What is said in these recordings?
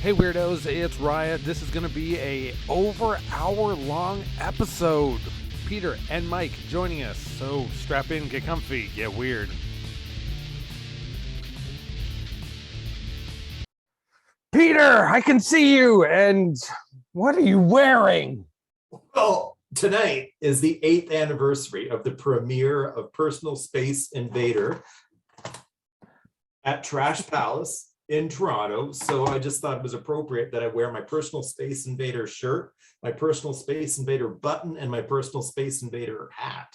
Hey weirdos, it's Riot. This is going to be a over hour long episode. Peter and Mike joining us. So strap in, get comfy, get weird. Peter, I can see you. And what are you wearing? Well, tonight is the 8th anniversary of the premiere of Personal Space Invader at Trash Palace in Toronto. So I just thought it was appropriate that I wear my Personal Space Invader shirt, my Personal Space Invader button, and my Personal Space Invader hat.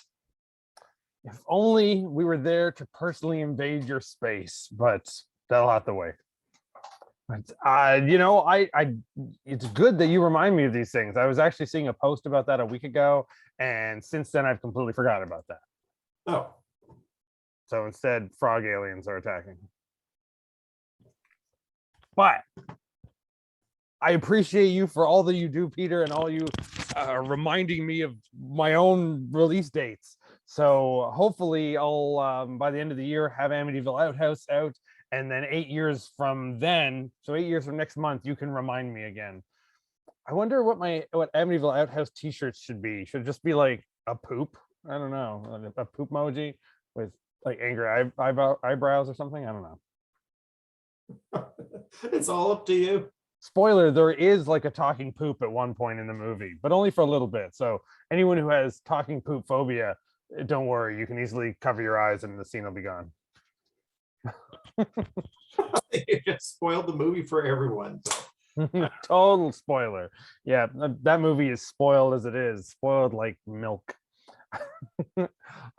If only we were there to personally invade your space, but that'll have to wait. It's good that you remind me of these things. I was actually seeing a post about that a week ago, and since then I've completely forgotten about that. Oh. So instead, frog aliens are attacking. But I appreciate you for all that you do, Peter, and all you reminding me of my own release dates. So hopefully I'll, by the end of the year, have Amityville Outhouse out. And then 8 years from then, so 8 years from next month, you can remind me again. I wonder what Amityville Outhouse t-shirts should be. Should it just be like a poop? I don't know. A poop emoji with like angry eyebrows or something? I don't know. It's all up to you. Spoiler, there is like a talking poop at one point in the movie, but only for a little bit. So anyone who has talking poop phobia, don't worry. You can easily cover your eyes and the scene will be gone. You just spoiled the movie for everyone. So. Total spoiler. Yeah, that movie is spoiled as it is. Spoiled like milk.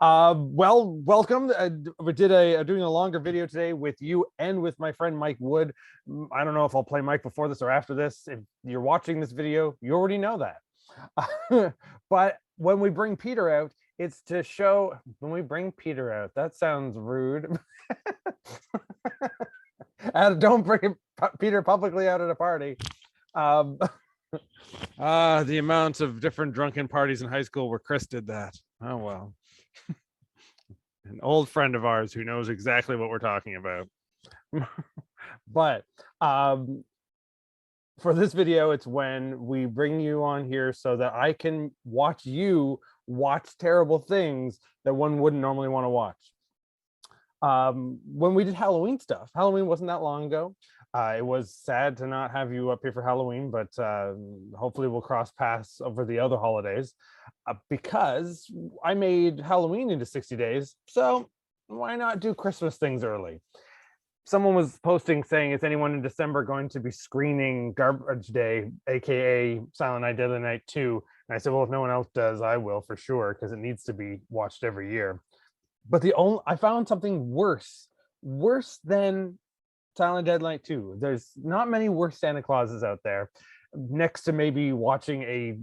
Well, welcome. We did doing a longer video today with you and with my friend Mike Wood. I don't know if I'll play Mike before this or after this. If you're watching this video, you already know that. But when we bring Peter out, it's to show when we bring Peter out. That sounds rude. Don't bring Peter publicly out at a party. The amount of different drunken parties in high school where Chris did that. Oh, well. An old friend of ours who knows exactly what we're talking about. But for this video, it's when we bring you on here so that I can watch you watch terrible things that one wouldn't normally want to watch. When we did Halloween stuff, Halloween wasn't that long ago. It was sad to not have you up here for Halloween, but hopefully we'll cross paths over the other holidays because I made Halloween into 60 days. So why not do Christmas things early? Someone was posting saying, is anyone in December going to be screening Garbage Day, aka Silent Night, Deadly Night 2? And I said, well, if no one else does, I will for sure, because it needs to be watched every year. But I found something worse than Silent Deadly Night 2. There's not many worse Santa Clauses out there, next to maybe watching a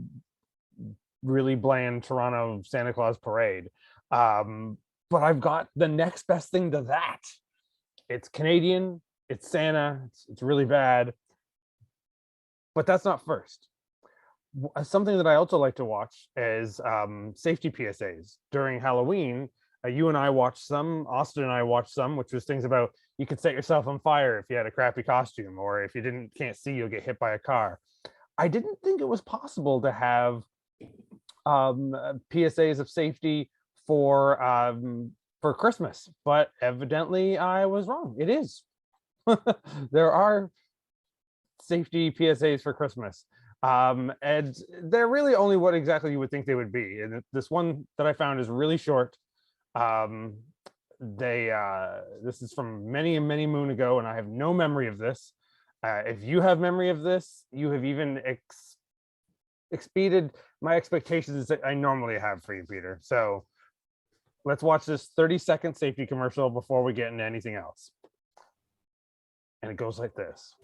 really bland Toronto Santa Claus parade. But I've got the next best thing to that. It's Canadian, it's Santa, it's really bad. But that's not first. Something that I also like to watch is safety PSAs. During Halloween, you and I watched some, Austin and I watched some, which was things about you could set yourself on fire if you had a crappy costume, or if you can't see, you'll get hit by a car. I didn't think it was possible to have PSAs of safety for Christmas, but evidently I was wrong. It is. There are safety PSAs for Christmas. And they're really only what exactly you would think they would be. And this one that I found is really short. This is from many moon ago, and I have no memory of this. If you have memory of this, you have even exceeded my expectations that I normally have for you, Peter. So let's watch this 30-second safety commercial before we get into anything else. And it goes like this.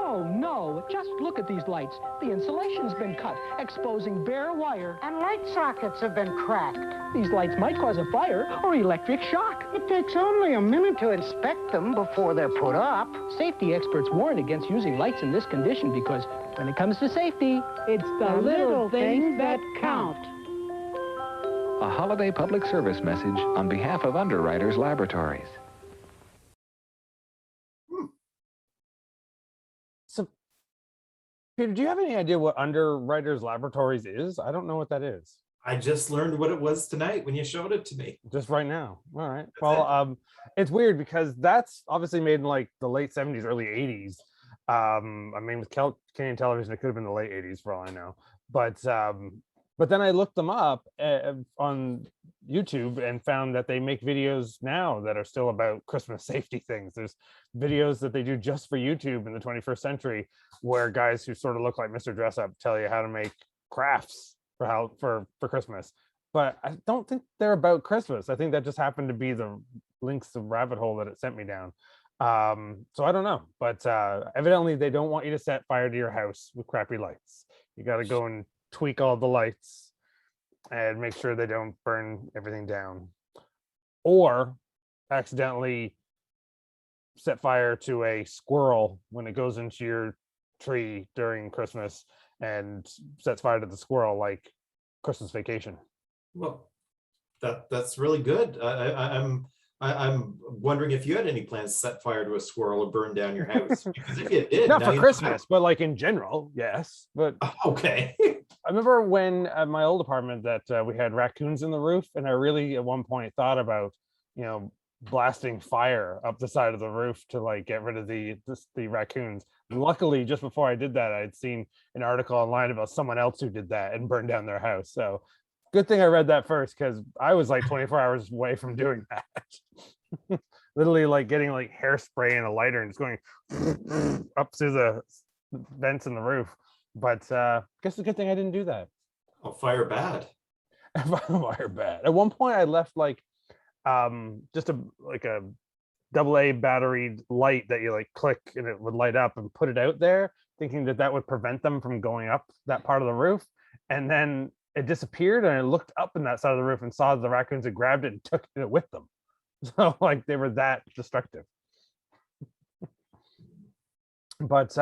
Oh, no. Just look at these lights. The insulation's been cut, exposing bare wire. And light sockets have been cracked. These lights might cause a fire or electric shock. It takes only a minute to inspect them before they're put up. Safety experts warn against using lights in this condition because when it comes to safety, it's the little things that count. A holiday public service message on behalf of Underwriters Laboratories. Peter, do you have any idea what Underwriters Laboratories is? I don't know what that is. I just learned what it was tonight when you showed it to me. Just right now. All right. That's Well, it. it's weird because that's obviously made in like the late 70s, early 80s. I mean, with Canadian television, it could have been the late 80s for all I know. But then I looked them up on YouTube and found that they make videos now that are still about Christmas safety things. There's videos that they do just for YouTube in the 21st century where guys who sort of look like Mr. Dress Up tell you how to make crafts for Christmas. But I don't think they're about Christmas. I think that just happened to be the links to rabbit hole that it sent me down. So I don't know, but evidently they don't want you to set fire to your house with crappy lights. You got to go and tweak all the lights and make sure they don't burn everything down, or accidentally set fire to a squirrel when it goes into your tree during Christmas and sets fire to the squirrel like Christmas Vacation. Well, that's really good. I'm wondering if you had any plans to set fire to a squirrel or burn down your house. Because if you did, Not now for you know Christmas, but like in general, yes. But okay. I remember when at my old apartment that we had raccoons in the roof, and I really at one point thought about, blasting fire up the side of the roof to like get rid of the raccoons. Luckily, just before I did that, I'd seen an article online about someone else who did that and burned down their house. So good thing I read that first, because I was like 24 hours away from doing that. Literally like getting like hairspray and a lighter and just going up through the vents in the roof. But guess it's a good thing I didn't do that. Oh, fire bad. Fire bad. At one point I left like just a AA battery light that you like click and it would light up, and put it out there thinking that would prevent them from going up that part of the roof. And then it disappeared, and I looked up in that side of the roof and saw the raccoons had grabbed it and took it with them. So like they were that destructive. But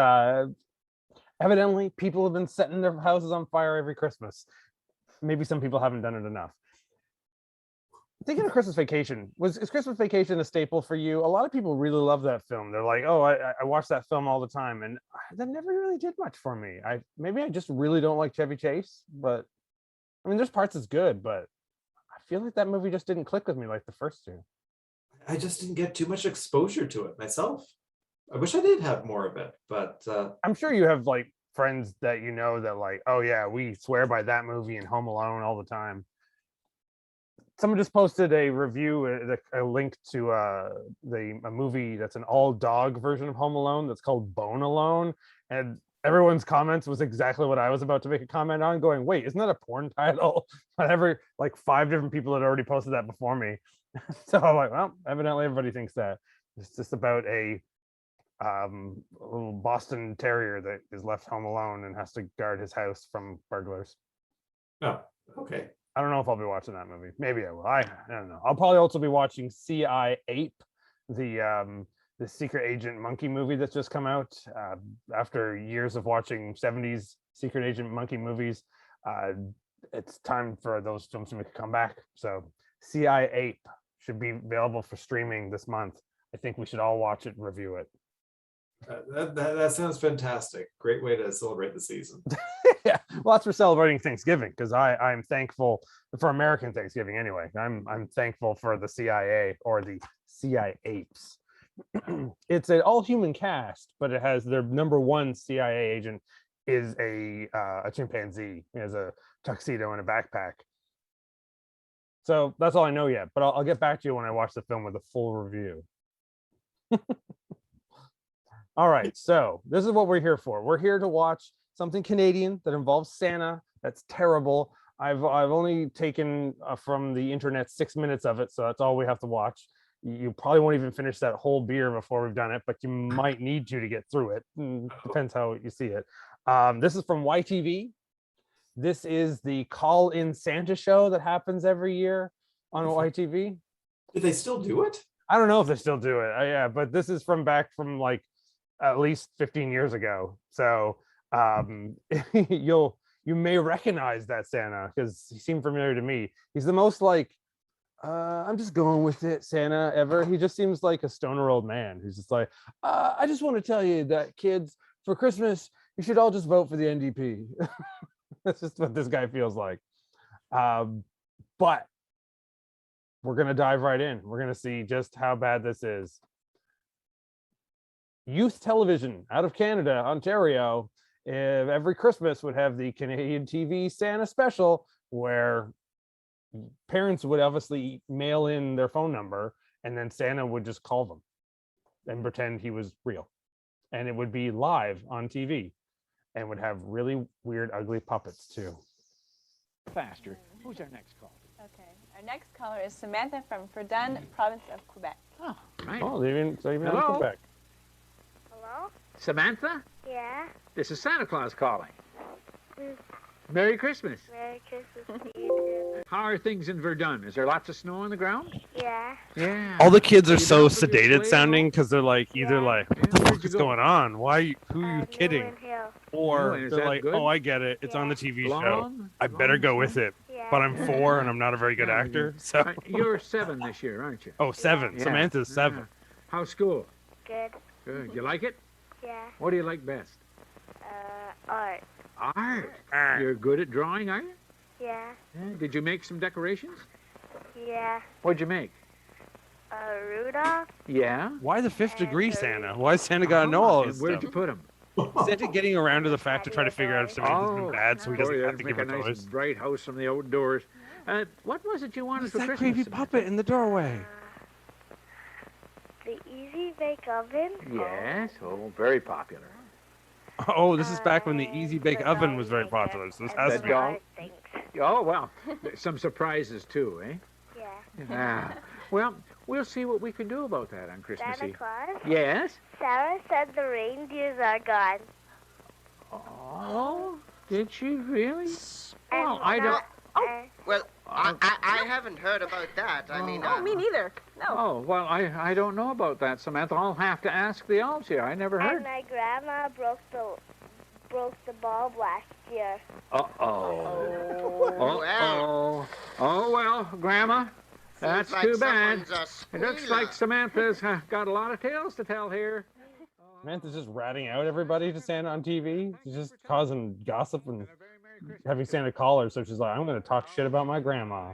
evidently people have been setting their houses on fire every Christmas. Maybe some people haven't done it enough. Thinking of Christmas Vacation, is Christmas Vacation a staple for you? A lot of people really love that film. They're like, oh, I watch that film all the time, and that never really did much for me. Maybe I just really don't like Chevy Chase, but I mean, there's parts that's good, but I feel like that movie just didn't click with me like the first two. I just didn't get too much exposure to it myself. I wish I did have more of it, but I'm sure you have like friends that that like, oh yeah, we swear by that movie and Home Alone all the time. Someone just posted a review, a link to a movie that's an all dog version of Home Alone that's called Bone Alone, and everyone's comments was exactly what I was about to make a comment on, going, wait, isn't that a porn title? Like 5 different people had already posted that before me. So I'm like, well, evidently everybody thinks that. It's just about a little Boston Terrier that is left home alone and has to guard his house from burglars. oh, okay. I don't know if I'll be watching that movie. Maybe I will. I don't know. I'll probably also be watching C.I. Ape, the secret agent monkey movie that's just come out. After years of watching 70s secret agent monkey movies, it's time for those films to make a comeback. So C.I. Ape should be available for streaming this month. I think we should all watch it and review it. That sounds fantastic. Great way to celebrate the season. Yeah, well, that's for celebrating Thanksgiving, because I'm thankful for American Thanksgiving anyway. I'm thankful for the CIA, or the CIA apes. It's an all human cast, but it has their number one CIA agent is a chimpanzee. He has a tuxedo and a backpack. So that's all I know yet, but I'll get back to you when I watch the film with a full review. All right, so this is what we're here for. We're here to watch something Canadian that involves Santa. That's terrible. I've only taken from the internet 6 minutes of it, so that's all we have to watch. You probably won't even finish that whole beer before we've done it, but you might need to get through it. Depends how you see it. This is from YTV. This is the Call-In Santa show that happens every year on YTV. Do they still do it? I don't know if they still do it. Yeah, but this is from back from like at least 15 years ago. So you may recognize that Santa because he seemed familiar to me. He's the most like I'm just going with it Santa ever. He just seems like a stoner old man who's just like, I just want to tell you that kids, for Christmas You should all just vote for the NDP. That's just what this guy feels like. But we're going to dive right in. We're going to see just how bad this is. Youth television out of Canada, Ontario, every Christmas would have the Canadian TV Santa special where parents would obviously mail in their phone number and then Santa would just call them and pretend he was real. And it would be live on TV and would have really weird, ugly puppets too. Faster. Who's our next call? Okay. Our next caller is Samantha from Verdun, province of Quebec. Oh, right. Oh, they even Hello? out of Quebec. Hello? Samantha, Yeah. this is Santa Claus calling. Merry Christmas. Merry Christmas to you too. How are things in Verdun? Is there lots of snow on the ground? Yeah. Yeah. All the kids are You so been up with your sedated sleigh sounding at all? because they're like either like, what the Yeah, where'd fuck you is go? going on? Why? Who are you kidding? Newland Hill. Or is they're that like, good? oh, I get it. It's on the TV show. Long? I better go with it. Yeah. But I'm 4 and I'm not a very good Yeah, actor. So You're 7 this year, aren't you? oh, 7. Yeah. Samantha's 7. Yeah. How's school? Good. Good. You like it? Yeah. What do you like best? Art. Art. You're good at drawing, are you? Yeah. Yeah. Did you make some decorations? Yeah. What'd you make? Rudolph. Yeah. Why the 5th degree Santa? Why is Santa gotta know all And this where'd stuff? you put them? Santa getting around to the fact to try to figure out if Samantha's been bad so he doesn't have to make give a her nice toys. bright house from the outdoors. What was it you wanted What's for that Christmas? creepy puppet in the doorway? The Easy Bake Oven. Yes. Oh, very popular. Oh, this is back when the Easy Bake The Oven dog was very maker popular. So this and has The to be. dog? art things. Oh, well, some surprises too, eh? Yeah. Ah. Well, we'll see what we can do about that on Christmas Santa Eve. Claus. Yes? Sarah said the reindeers are gone. Oh, did she really? Well, And I don't. not- Well, I haven't heard about that. I mean, Oh, me neither. No. Oh, well, I don't know about that, Samantha. I'll have to ask the elves here. I never and heard. my grandma broke the bulb last year. Uh-oh. well, Oh, well, Grandma, that's seems like too bad. someone's a It looks squealer. like Samantha's got a lot of tales to tell here. Samantha's just ratting out everybody to Santa on TV. She's just causing gossip and having Santa call her. So she's like, I'm going to talk shit about my grandma.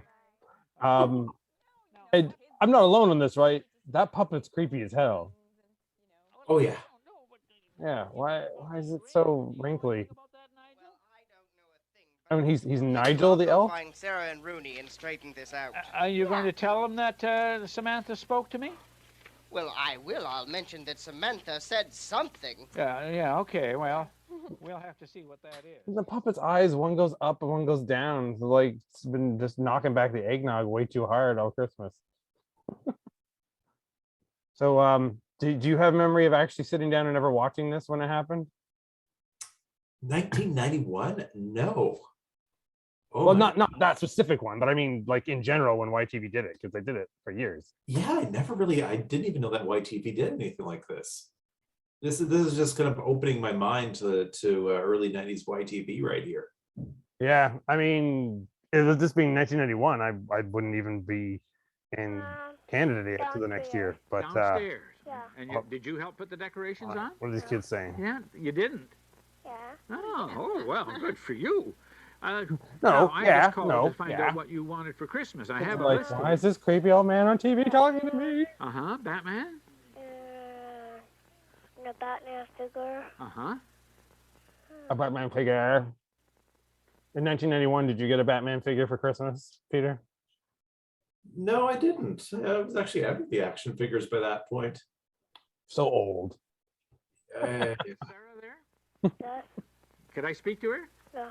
And I'm not alone on this, right? That puppet's creepy as hell. Oh yeah. Yeah. Why is it so wrinkly? I mean, he's Nigel the elf. Find Sarah and Rooney and straighten this out. Are you going to tell them that Samantha spoke to me? Well, I will. I'll mention that Samantha said something. Yeah, okay, well, we'll have to see what that is. The puppet's eyes, one goes up and one goes down. So, like, it's been just knocking back the eggnog way too hard all Christmas. So, do you have memory of actually sitting down and ever watching this when it happened? 1991? No. Oh Well, my- not that specific one, but I mean, like in general, when YTV did it, because they did it for years. Yeah, I didn't even know that YTV did anything like this. This is just kind of opening my mind to early 90s YTV right here. Yeah, I mean, this being 1991, I wouldn't even be in Canada yet to the next year. But Downstairs. Yeah. And did you help put the decorations on? what are these kids saying? Yeah, you didn't. Yeah. Oh, well, good for you. I yeah, just called no, to find yeah. out what you wanted for Christmas. I have a Like, list. why is this creepy old man on TV talking to me? Uh-huh, Batman? The Batman figure. Uh-huh. A Batman figure. In 1991, did you get a Batman figure for Christmas, Peter? No, I didn't. I was actually out of the action figures by that point. So old. Uh, Sarah there? Yeah. Could I speak to her? Yeah.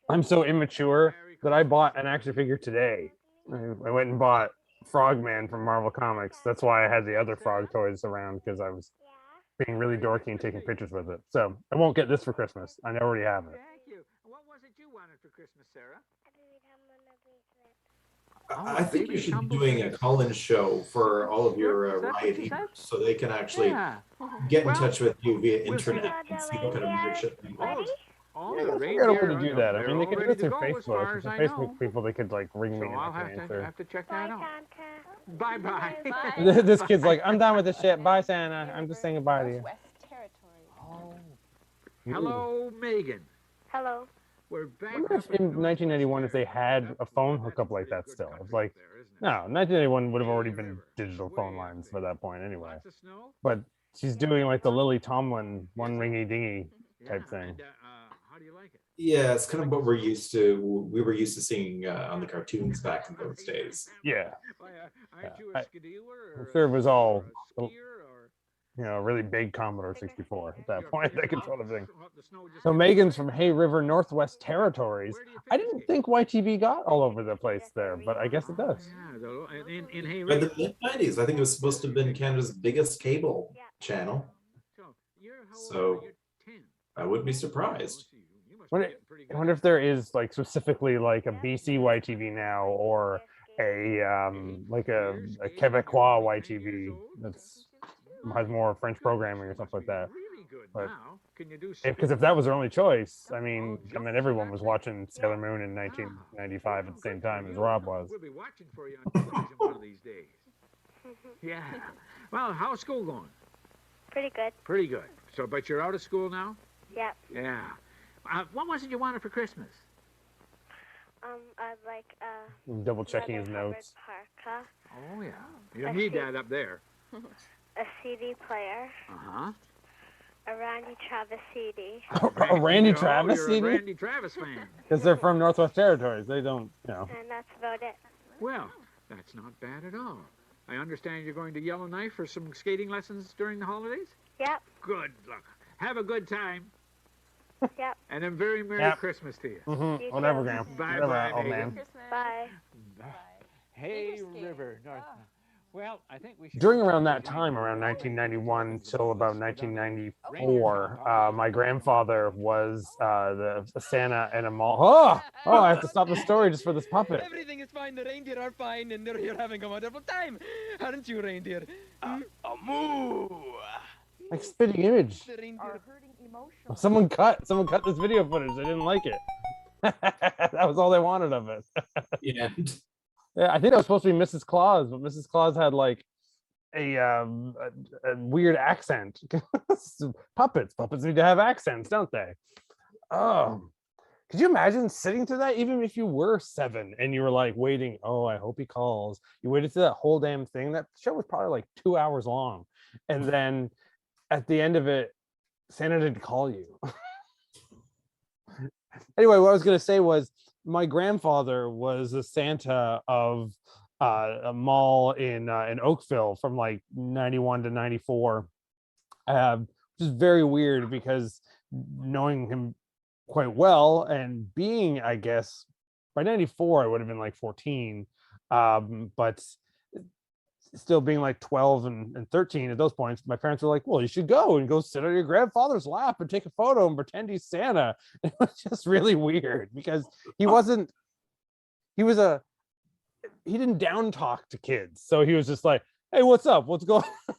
I'm so immature that I bought an action figure today. I went and bought Frogman from Marvel Comics. That's why I had the other frog toys around, because I was being really dorky and taking pictures with it. So I won't get this for Christmas. I already have it. Thank you. What was it you wanted for Christmas, Sarah? I think you should be doing a call-in show for all of your Is that what riot you said? eaters, so they can actually Yeah. get in Well, touch with you via we'll see internet and see what kind of music should be involved. Oh, Yeah, the let's figure out a way reindeer, to do that. I they're mean, they all could do ready it through to go as Facebook. far If as I Facebook know. people, they could like ring So me and I'll I can have to answer. check Bye, that out. Santa. Bye-bye. Bye. This kid's like, I'm done with this shit. Bye, Santa. I'm just saying goodbye to you. Northwest Territories. Hello, Megan. Hello. We're back. I wonder if in 1991 if they had a phone hookup like that still. It's like, no, 1991 would have already been digital phone lines by that point anyway. But she's doing like the Lily Tomlin one ringy dingy type thing. How do you like it? Yeah, it's kind of what we're used to. We were used to seeing on the cartoons back in those days. Yeah. Aren't you a skedealer? I'm sure it was all, or a skier or really big Commodore 64 at that point, that control of thing. So Megan's from Hay River, Northwest Territories. I didn't think YTV got all over the place there, but I guess it does. Yeah, in Hay By River. the mid-90s, I think it was supposed to have been Canada's biggest cable channel. So I wouldn't be surprised. I wonder if there is like specifically like a BC YTV now, or a like a Quebecois YTV that's has more French programming or stuff like that. But because if that was their only choice, I mean, everyone was watching Sailor Moon in 1995 at the same time as Rob was. We'll be watching for you on television one of these days. Yeah. Well, how's school going? Pretty good. Pretty good. So, but you're out of school now? Yep. Yeah. What was it you wanted for Christmas? I'd like Double checking his another notes. Hubbard parka, Oh, yeah. You need that up there. a CD player, Uh-huh. a Randy Travis CD. A Randy Oh, Travis you're CD? a Randy Travis fan. Because they're from Northwest Territories. They don't, And that's about it. Well, that's not bad at all. I understand you're going to Yellowknife for some skating lessons during the holidays? Yep. Good luck. Have a good time. Yep. And a very Merry Yep. Christmas to you. You Whatever, too. Graham. Bye-bye, Whatever, old Megan. man. Christmas. Bye. Hay Figure skating. River, North. Ah. Well, I think we should. During around that time, around 1991 till about 1994, my grandfather was the Santa and a mall. Oh, I have to stop the story just for this puppet. Everything is fine. The reindeer are fine, and they're here having a wonderful time. Aren't you, reindeer? A moo! Like spitting image. The reindeer. Someone cut this video footage. They didn't like it. That was all they wanted of it. Yeah. Yeah, I think that was supposed to be Mrs. Claus, but Mrs. Claus had like a weird accent. Puppets need to have accents, don't they? Oh, could you imagine sitting through that? Even if you were 7 and you were like waiting, oh, I hope he calls. You waited through that whole damn thing. That show was probably like 2 hours long, and then at the end of it, Santa didn't call you. Anyway, what I was gonna say was, my grandfather was a Santa of a mall in Oakville from like 91 to 94, which is very weird because knowing him quite well and being, I guess, by 94 I would have been like 14, but still being like 12 and 13 at those points, my parents were like, well, you should go sit on your grandfather's lap and take a photo and pretend he's Santa. It was just really weird because he didn't down talk to kids, so he was just like, hey, what's up, what's going on?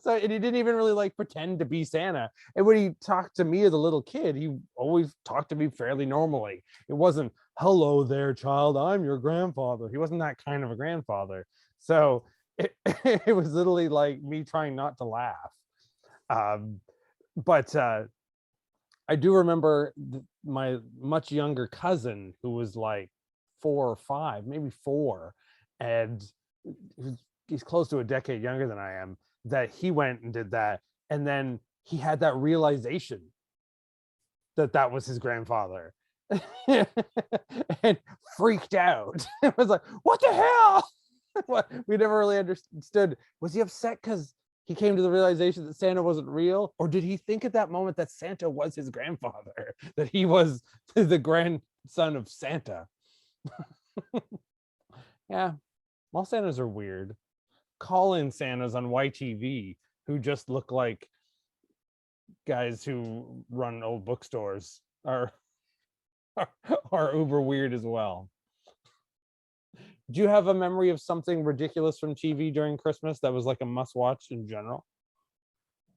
So, and he didn't even really like pretend to be Santa. And when he talked to me as a little kid, he always talked to me fairly normally. It wasn't, hello there, child, I'm your grandfather. He wasn't that kind of a grandfather. So it was literally like me trying not to laugh. But I do remember my much younger cousin, who was like 4 or 5, maybe 4, and he's close to a decade younger than I am, that he went and did that. And then he had that realization that was his grandfather and freaked out. It was like, what the hell? We never really understood. Was he upset because he came to the realization that Santa wasn't real? Or did he think at that moment that Santa was his grandfather, that he was the grandson of Santa? Yeah, all Santas are weird. Call-in Santas on YTV who just look like guys who run old bookstores are uber weird as well. Do you have a memory of something ridiculous from TV during Christmas that was like a must-watch in general?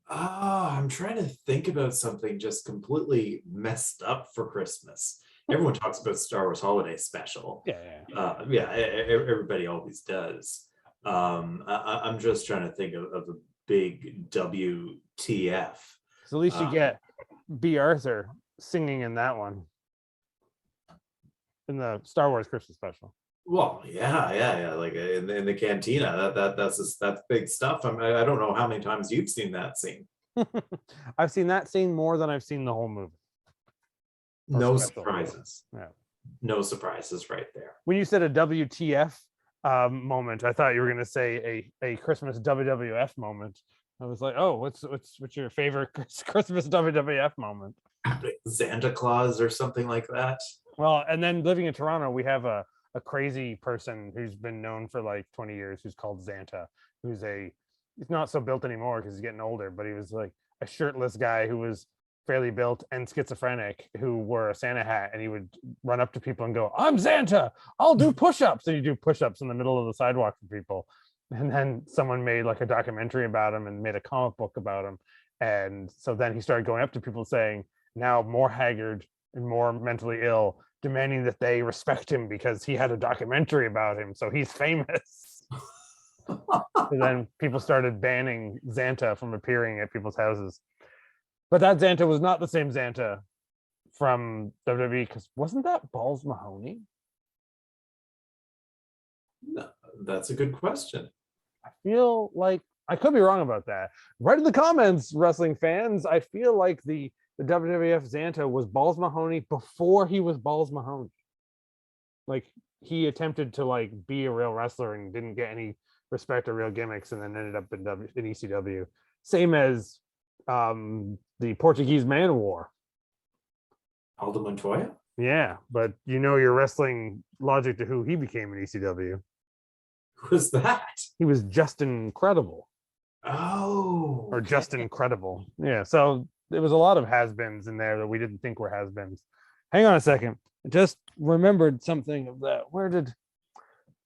I'm trying to think about something just completely messed up for Christmas. Everyone talks about Star Wars Holiday Special. Yeah. Everybody always does. I'm just trying to think of a big WTF. So at least you get B. Arthur singing in that one, in the Star Wars Christmas special. Well, yeah. Like in the cantina, that's big stuff. I don't know how many times you've seen that scene. I've seen that scene more than I've seen the whole movie. No special. surprises. Yeah. No surprises right there. When you said a WTF moment, I thought you were going to say a Christmas WWF moment. I was like, oh, what's your favorite Christmas WWF moment? Santa Claus or something like that. Well, and then living in Toronto, we have a crazy person who's been known for like 20 years who's called Xanta, he's not so built anymore because he's getting older, but he was like a shirtless guy who was fairly built and schizophrenic who wore a Santa hat, and he would run up to people and go, I'm Xanta, I'll do push-ups. And you do push-ups in the middle of the sidewalk for people. And then someone made like a documentary about him and made a comic book about him. And so then he started going up to people saying, now more haggard and more mentally ill, demanding that they respect him because he had a documentary about him. So he's famous. And then people started banning Xanta from appearing at people's houses. But that Xanta was not the same Xanta from WWE, because wasn't that Balls Mahoney? No, that's a good question. I feel like I could be wrong about that. Write in the comments, wrestling fans. I feel like the WWF Xanta was Balls Mahoney before he was Balls Mahoney. Like he attempted to like be a real wrestler and didn't get any respect or real gimmicks, and then ended up in ECW. Same as the Portuguese Man War. Aldo Montoya? Yeah, but you know your wrestling logic to who he became in ECW. Who was that? He was Justin Incredible. Oh. Or Justin Incredible. Yeah, so there was a lot of has-beens in there that we didn't think were has-beens. Hang on a second. I just remembered something of that. Where did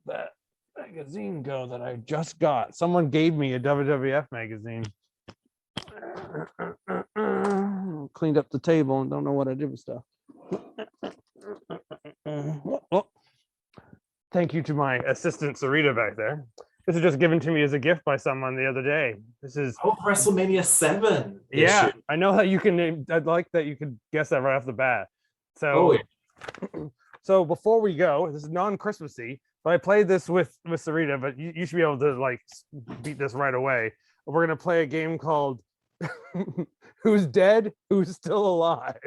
that magazine go that I just got? Someone gave me a WWF magazine. Cleaned up the table and don't know what I did with stuff. Thank you to my assistant Sarita back there. This is just given to me as a gift by someone the other day. This is WrestleMania 7. Yeah, issue. I know that you can. I'd like that you could guess that right off the bat. So, so before we go, this is non-Christmassy, but I played this with Sarita, but you should be able to like beat this right away. We're gonna play a game called Who's Dead, Who's Still Alive.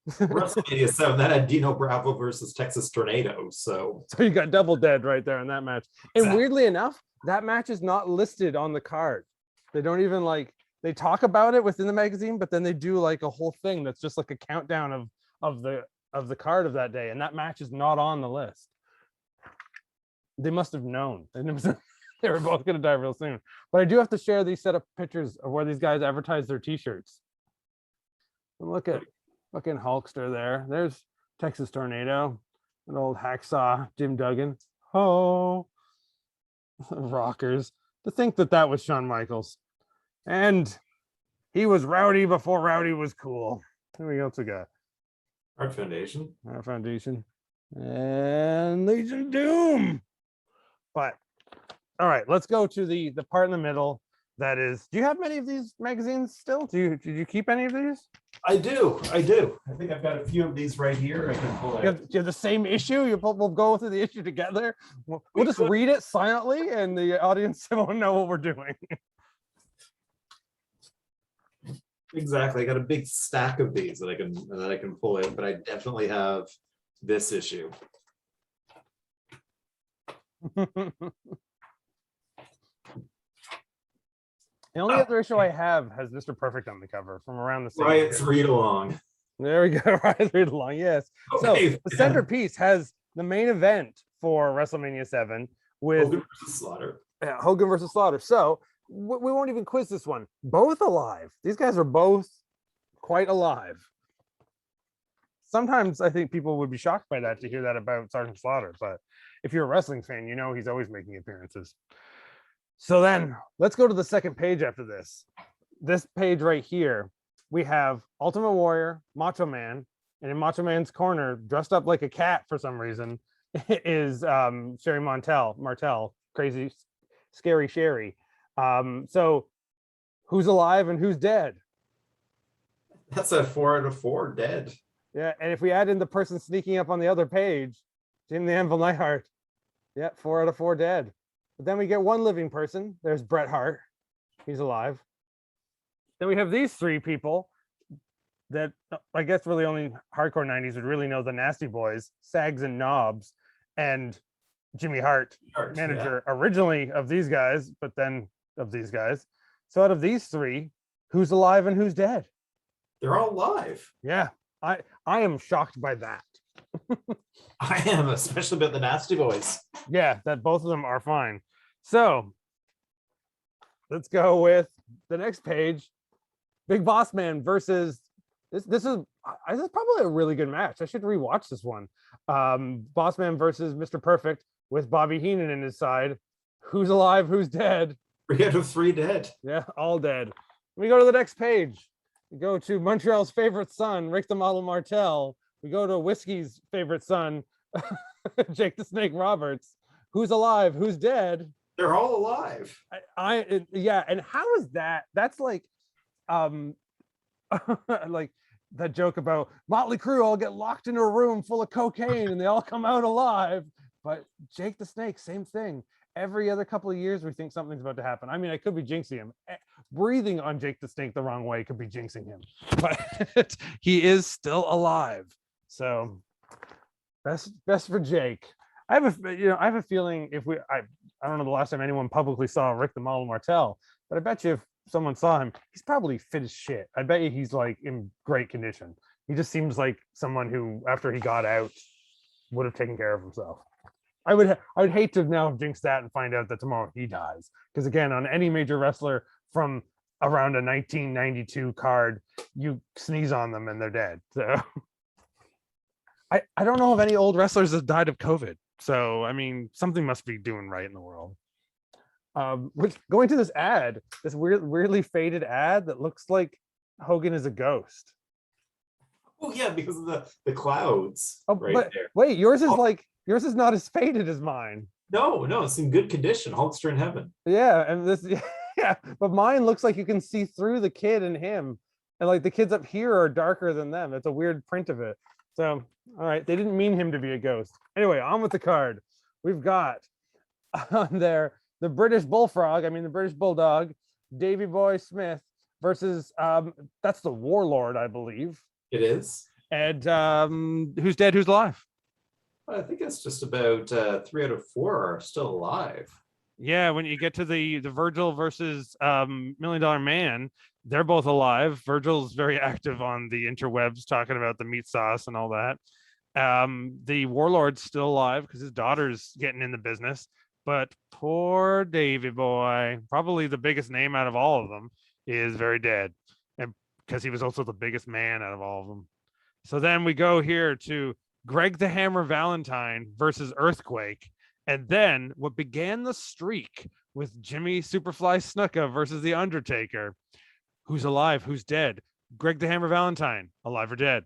WrestleMania 7, that had Dino Bravo versus Texas Tornado. So you got double dead right there in that match. And weirdly enough, that match is not listed on the card. They don't even like, they talk about it within the magazine, but then they do like a whole thing that's just like a countdown of the card of that day, and that match is not on the list. They must have known. They were both going to die real soon. But I do have to share these set of pictures of where these guys advertise their t-shirts. Look at fucking Hulkster there. There's Texas Tornado, an old hacksaw, Jim Duggan. Oh, rockers. To think that was Shawn Michaels. And he was rowdy before rowdy was cool. Who else we got? Art Foundation. Art Foundation. And Legion Doom. But all right, let's go to the part in the middle. That is, do you have many of these magazines still? Did you keep any of these? I do. I think I've got a few of these right here. I can pull out. You have the same issue? We'll go through the issue together. We'll just read it silently, and the audience won't know what we're doing. Exactly. I got a big stack of these that I can pull in, but I definitely have this issue. The only other issue I have has Mr. Perfect on the cover from around the same Riot's year. Read Along. There we go. Riot's Read Along. Yes. Okay, so the centerpiece has the main event for WrestleMania 7 with Hogan versus Slaughter. Hogan versus Slaughter. So we won't even quiz this one. Both alive. These guys are both quite alive. Sometimes I think people would be shocked by that to hear that about Sergeant Slaughter, but if you're a wrestling fan, you know he's always making appearances. So then let's go to the second page after this. This page right here, we have Ultimate Warrior, Macho Man, and in Macho Man's corner, dressed up like a cat for some reason, is Sherry Martel, Crazy Scary Sherry. So who's alive and who's dead. That's a 4 out of 4 dead. Yeah, and if we add in the person sneaking up on the other page, Jim the Anvil Neidhart, yeah, 4 out of 4 dead. But then we get one living person. There's Bret Hart. He's alive. Then we have these 3 people that I guess really only hardcore 90s would really know: the Nasty Boys, Sags and Knobs, and Jimmy Hart, manager originally of these guys, but then of these guys. So out of these 3, who's alive and who's dead? They're all alive. Yeah, I am shocked by that. I am, especially about the Nasty Boys. Yeah, that both of them are fine. So let's go with the next page. Big Boss Man versus this is probably a really good match. I should rewatch this one. Boss Man versus Mr. Perfect with Bobby Heenan in his side. Who's alive? Who's dead? 3 out of 3 dead. Yeah, all dead. We go to the next page. We go to Montreal's favorite son, Rick the Model Martel. We go to Whiskey's favorite son, Jake the Snake Roberts. Who's alive? Who's dead? They're all alive. Yeah, and how is that? That's like like that joke about Motley Crue all get locked into a room full of cocaine and they all come out alive. But Jake the Snake, same thing. Every other couple of years, we think something's about to happen. I mean, I could be jinxing him. Breathing on Jake the Snake the wrong way could be jinxing him, but he is still alive. So best for Jake. I have a feeling if I don't know the last time anyone publicly saw Rick the Model Martel, but I bet you if someone saw him, he's probably fit as shit. I bet you he's like in great condition. He just seems like someone who, after he got out, would have taken care of himself. I would hate to now jinx that and find out that tomorrow he dies. Because again, on any major wrestler from around a 1992 card, you sneeze on them and they're dead. So I don't know of any old wrestlers that died of COVID. So I mean, something must be doing right in the world. Going to this ad, this weirdly faded ad that looks like Hogan is a ghost. Oh yeah, because of the clouds. Oh, right but there. wait, yours is not as faded as mine. No, it's in good condition. Hulkster in heaven. Yeah, and this yeah, but mine looks like you can see through the kid and him, and like the kids up here are darker than them. It's a weird print of it. So all right, they didn't mean him to be a ghost. Anyway, on with the card. We've got on there the British Bullfrog, the British Bulldog, Davy Boy Smith versus that's the Warlord, I believe. It is. And who's dead, who's alive? I think it's just about 3 out of 4 are still alive. Yeah, when you get to the Virgil versus $1 Million Man, they're both alive. Virgil's very active on the interwebs talking about the meat sauce and all that. The Warlord's still alive because his daughter's getting in the business. But poor Davy Boy, probably the biggest name out of all of them, is very dead. And because he was also the biggest man out of all of them. So then we go here to Greg the Hammer Valentine versus Earthquake. And then what began the streak with Jimmy Superfly Snuka versus The Undertaker. Who's alive? Who's dead? Greg the Hammer Valentine, alive or dead?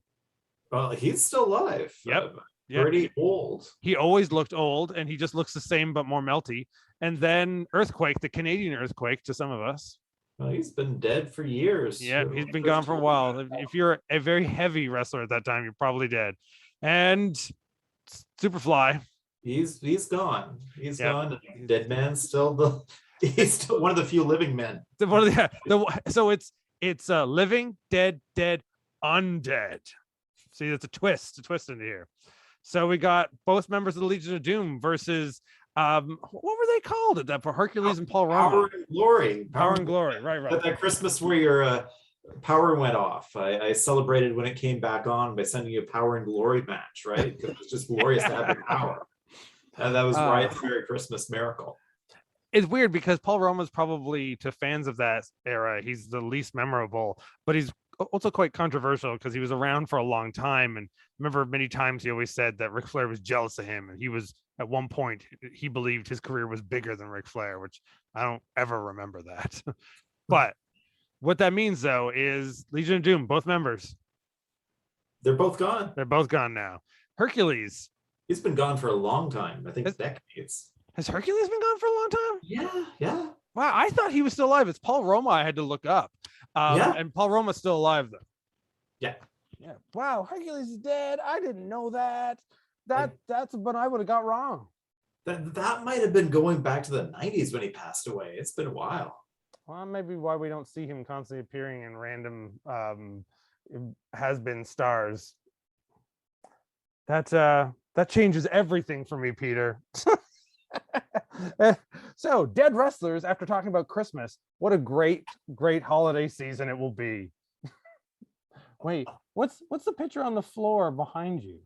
Well, he's still alive. Yep. Pretty old. He always looked old, and he just looks the same but more melty. And then Earthquake, the Canadian Earthquake to some of us. Well, he's been dead for years. Yeah, he's been gone for a while. If you're a very heavy wrestler at that time, you're probably dead. And Superfly. He's gone. He's gone. Dead man still he's still one of the few living men. So it's living, dead, undead. See, that's a twist into here. So we got both members of the Legion of Doom versus what were they called at that for? Hercules and Paul Roma. Power and Glory. Power and Glory. Right. That Christmas where your power went off. I celebrated when it came back on by sending you a Power and Glory match, right? Because it was just glorious to have your power. And that was Riot's Merry Christmas Miracle. It's weird because Paul Roma's probably, to fans of that era, he's the least memorable, but he's also quite controversial because he was around for a long time. And remember, many times he always said that Ric Flair was jealous of him. And he was, at one point, he believed his career was bigger than Ric Flair, which I don't ever remember that. But what that means, though, is Legion of Doom, both members. They're both gone. They're both gone now. Hercules. He's been gone for a long time. I think decades. Has Hercules been gone for a long time? Yeah. Wow, I thought he was still alive. It's Paul Roma. I had to look up. Yeah. And Paul Roma's still alive though. Yeah. Yeah. Wow, Hercules is dead. I didn't know that. That's what I would have got wrong. That might have been going back to the 90s when he passed away. It's been a while. Well, maybe why we don't see him constantly appearing in random has-been stars. That changes everything for me, Peter. So, dead wrestlers, after talking about Christmas, what a great holiday season it will be. Wait, what's the picture on the floor behind you?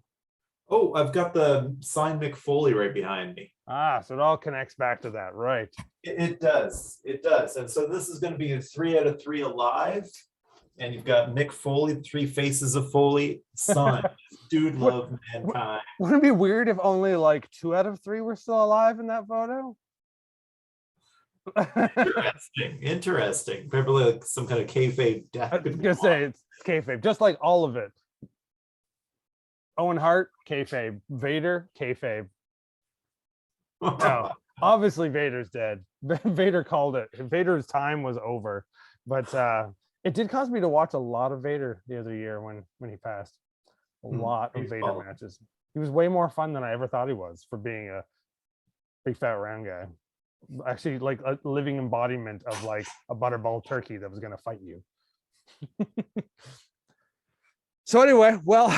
Oh, I've got the signed Mick Foley right behind me. Ah, so it all connects back to that, right? It does. It does. And so this is going to be a 3 out of 3 alive. And you've got Mick Foley, the 3 faces of Foley, son, dude, love mankind. Wouldn't it be weird if only like 2 out of 3 were still alive in that photo? Interesting. Probably like some kind of kayfabe death. I was gonna say it's kayfabe, just like all of it. Owen Hart, kayfabe. Vader, kayfabe. No, obviously Vader's dead. Vader called it. Vader's time was over. But it did cause me to watch a lot of Vader the other year when he passed. A lot of Vader matches. He was way more fun than I ever thought he was for being a big fat round guy. Actually, like a living embodiment of like a butterball turkey that was going to fight you. So anyway, well,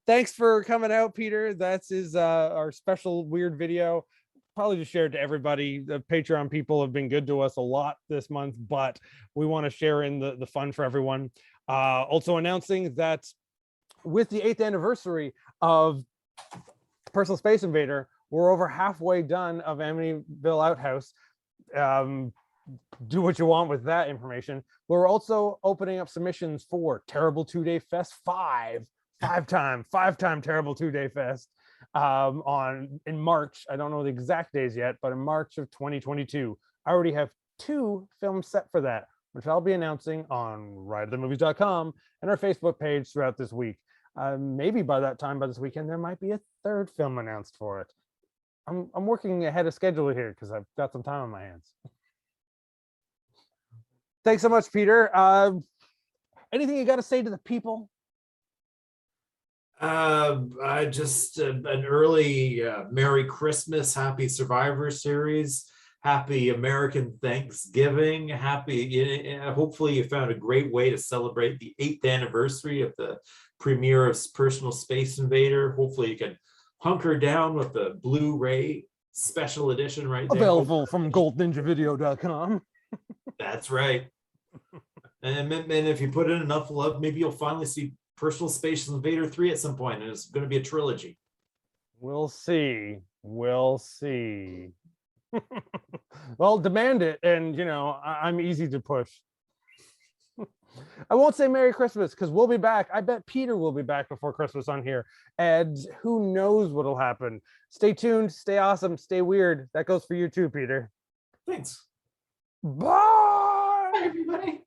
thanks for coming out, Peter. That's our special weird video. Probably just share it to everybody. The Patreon people have been good to us a lot this month, but we want to share in the fun for everyone. Also announcing that with the 8th anniversary of Personal Space Invader, we're over halfway done of Amityville Outhouse. Do what you want with that information. We're also opening up submissions for Terrible 2-Day Fest 5-time Terrible 2-Day Fest in March. I don't know the exact days yet, but in March of 2022. I already have 2 films set for that, which I'll be announcing on rideofthemovies.com and our Facebook page throughout this week. Maybe by this weekend, there might be a 3rd film announced for it. I'm working ahead of schedule here because I've got some time on my hands. Thanks so much, Peter. Anything you got to say to the people? I just an early Merry Christmas, Happy Survivor Series, Happy American Thanksgiving, hopefully you found a great way to celebrate the 8th anniversary of the premiere of Personal Space Invader. Hopefully you can hunker down with the Blu-ray special edition right there. Available from goldninjavideo.com. That's right. And if you put in enough love, maybe you'll finally see Personal Space Invader 3 at some point, and it's going to be a trilogy. We'll see. Well, demand it, and I'm easy to push. I won't say Merry Christmas because we'll be back. I bet Peter will be back before Christmas on here, and who knows what'll happen. Stay tuned, stay awesome, stay weird. That goes for you too, Peter. Thanks. Bye, everybody.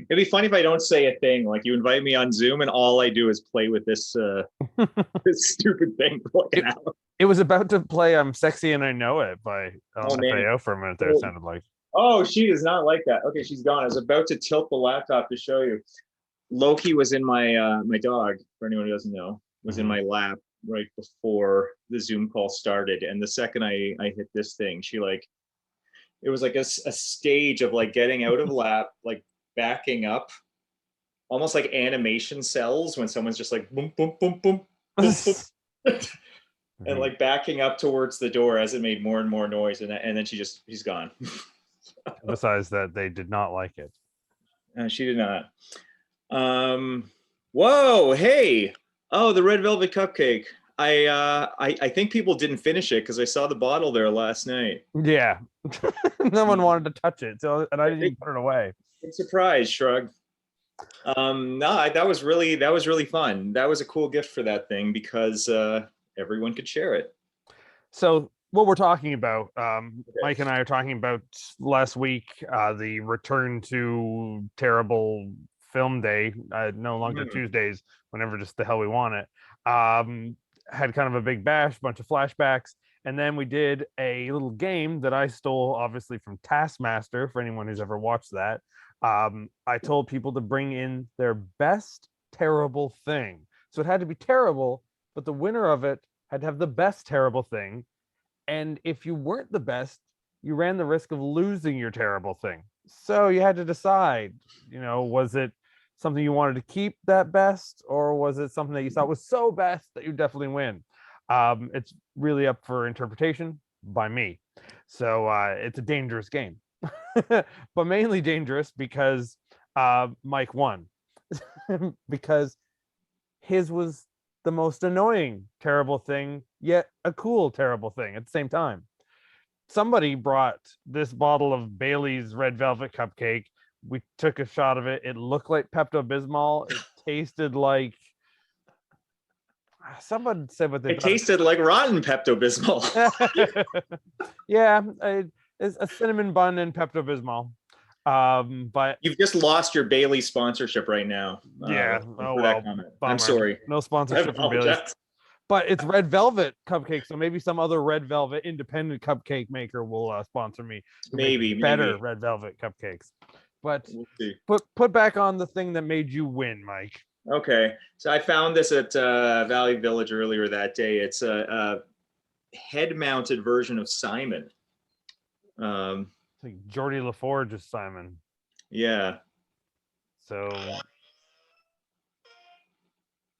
It'd be funny if I don't say a thing. Like you invite me on Zoom and all I do is play with this this stupid thing for like an hour. It was about to play I'm Sexy and I Know It by LMFAO for a minute there, it sounded like. Oh, she does not like that. Okay, she's gone. I was about to tilt the laptop to show you. Loki was in my my dog, for anyone who doesn't know, was in my lap right before the Zoom call started. And the second I hit this thing, she like, it was like a stage of like getting out of lap, like backing up, almost like animation cells when someone's just like boom, boom, boom, boom, boom, boom. And like backing up towards the door as it made more and more noise. And then she's gone. Besides that, they did not like it. She did not. Whoa, hey. Oh, the Red Velvet Cupcake. I think people didn't finish it because I saw the bottle there last night. Yeah. No one wanted to touch it, and I didn't even put it away. Surprise, shrug. No, that was really fun. That was a cool gift for that thing because everyone could share it. So what we're talking about, Mike and I are talking about last week, the return to terrible film day, no longer Tuesdays, whenever just the hell we want it. Had kind of a big bash, bunch of flashbacks, and then we did a little game that I stole, obviously, from Taskmaster. For anyone who's ever watched that, I told people to bring in their best terrible thing. So it had to be terrible, but the winner of it had to have the best terrible thing. And if you weren't the best, you ran the risk of losing your terrible thing. So you had to decide, was it something you wanted to keep that best, or was it something that you thought was so best that you definitely win? It's really up for interpretation by me. So it's a dangerous game, but mainly dangerous because Mike won because his was the most annoying terrible thing, yet a cool terrible thing at the same time. Somebody brought this bottle of Bailey's Red Velvet Cupcake. We took a shot of it. It looked like Pepto-Bismol. It tasted like... Someone said what they... It tasted like rotten Pepto-Bismol. Yeah, it's a cinnamon bun and Pepto-Bismol. But you've just lost your Bailey sponsorship right now. Yeah. Oh well. I'm sorry. No sponsorship from Bailey. But it's Red Velvet Cupcake, so maybe some other Red Velvet independent cupcake maker will sponsor me. Maybe better Red Velvet cupcakes. But we'll put back on the thing that made you win, Mike. Okay, so I found this at Valley Village earlier that day. It's a head-mounted version of Simon. Like Geordie LaForge is Simon. Yeah. So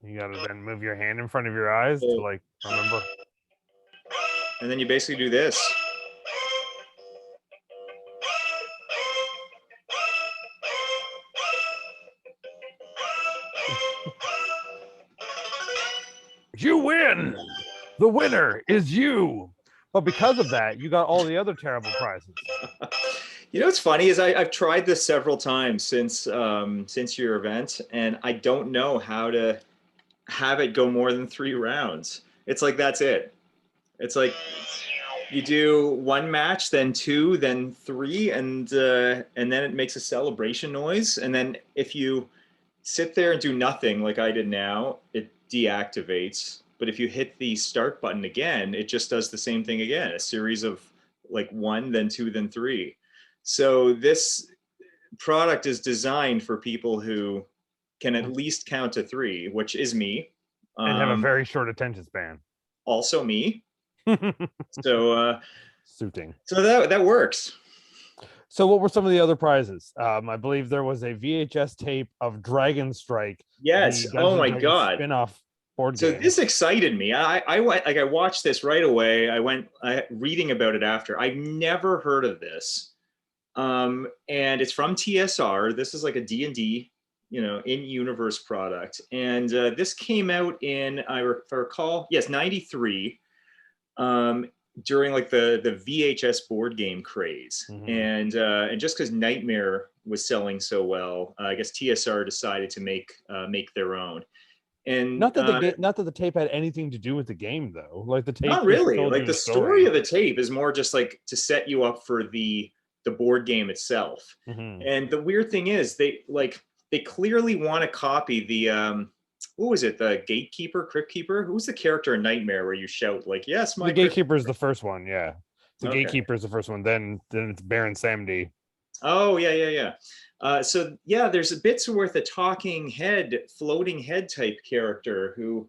you gotta then move your hand in front of your eyes to like remember. And then you basically do this. You win. The winner is you. But because of that, you got all the other terrible prizes. You know what's funny is I've tried this several times since your event, and I don't know how to have it go more than 3 rounds. It's like that's it. It's like you do 1 match, then 2, then 3, and then it makes a celebration noise. And then if you sit there and do nothing like I did now, it deactivates. But if you hit the start button again, it just does the same thing again, a series of like 1, then 2, then 3. So this product is designed for people who can at least count to 3, which is me. And have a very short attention span. Also me. So suiting. So that works. So what were some of the other prizes? I believe there was a VHS tape of Dragon Strike. Yes. Oh my God. Spin-off board so game. This excited me. I watched this right away. I went reading about it after. I've never heard of this. And it's from TSR. This is like a D&D, in-universe product. And this came out in, if I recall, yes, 93, during like the VHS board game craze. Mm-hmm. And just because Nightmare was selling so well, I guess TSR decided to make their own. And not that the tape had anything to do with the game, though. Like the tape, not really. Like the story of the tape is more just like to set you up for the board game itself. Mm-hmm. And the weird thing is they clearly want to copy the what was it, the Gatekeeper, Crypt Keeper? Who's the character in Nightmare where you shout like, yes, my... The Gatekeeper is the first one, yeah. The Gatekeeper is the first one, then it's Baron Samedi. Oh, yeah. So yeah, there's a bits worth a talking head, floating head type character who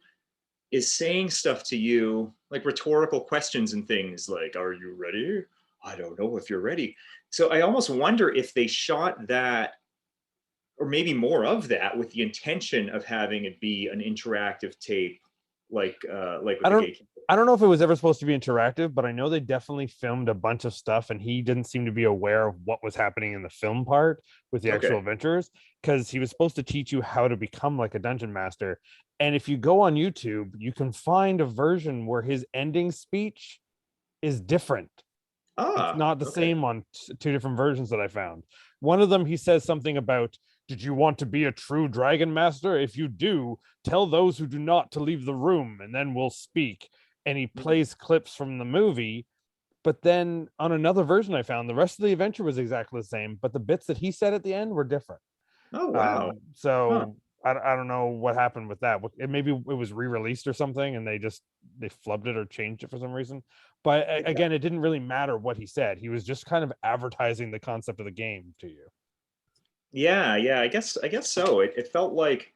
is saying stuff to you, like rhetorical questions and things like, are you ready? I don't know if you're ready. So I almost wonder if they shot that, or maybe more of that, with the intention of having it be an interactive tape, like with the Gatekeeper. I don't know if it was ever supposed to be interactive, but I know they definitely filmed a bunch of stuff, and he didn't seem to be aware of what was happening in the film part with the actual adventures, because he was supposed to teach you how to become like a dungeon master. And if you go on YouTube, you can find a version where his ending speech is different. It's not the same on 2 different versions that I found. One of them, he says something about, did you want to be a true dragon master? If you do, tell those who do not to leave the room, and then we'll speak. And he plays clips from the movie, But then on another version I found, the rest of the adventure was exactly the same, but the bits that he said at the end were different. Oh wow. So I don't know what happened with that. Maybe it was re-released or something, and they flubbed it or changed it for some reason. But again, it didn't really matter what he said. He was just kind of advertising the concept of the game to you. Yeah, I guess so. It felt like,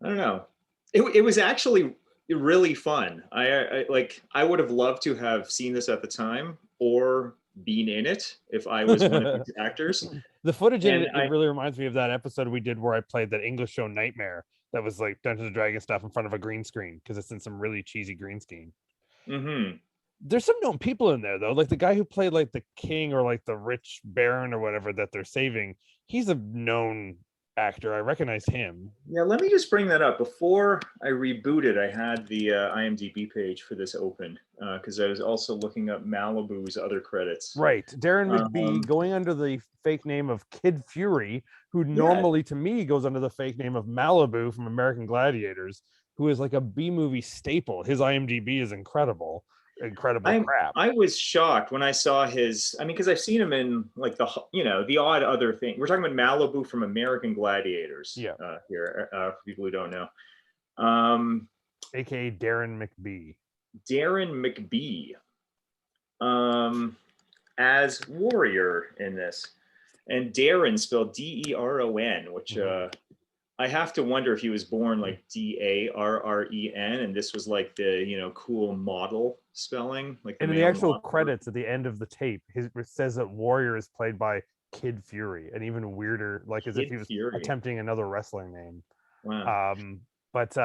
I don't know. It was actually really fun. I would have loved to have seen this at the time or been in it if I was one of these actors. The footage in it really reminds me of that episode we did where I played that English show Nightmare that was like Dungeons and Dragons stuff in front of a green screen because it's in some really cheesy green screen. Mm-hmm. There's some known people in there though, like the guy who played like the king or like the rich baron or whatever that they're saving. He's a known actor. I recognize him. Yeah, let me just bring that up. Before I rebooted, I had the IMDb page for this open because I was also looking up Malibu's other credits. Right. Darren McBee going under the fake name of Kid Fury, who normally to me goes under the fake name of Malibu from American Gladiators, who is like a B-movie staple. His IMDb is incredible crap. I was shocked when I saw his, I mean, because I've seen him in like the odd other thing. We're talking about Malibu from American Gladiators. Yeah. Here, for people who don't know. AKA Darren McBee. Darren McBee. As Warrior in this. And Darren spelled D-E-R-O-N, which I have to wonder if he was born like D-A-R-R-E-N, and this was like the cool model spelling. Like and in the actual credits at the end of the tape, it says that Warrior is played by Kid Fury, and even weirder, like as if he was attempting another wrestling name. Wow. But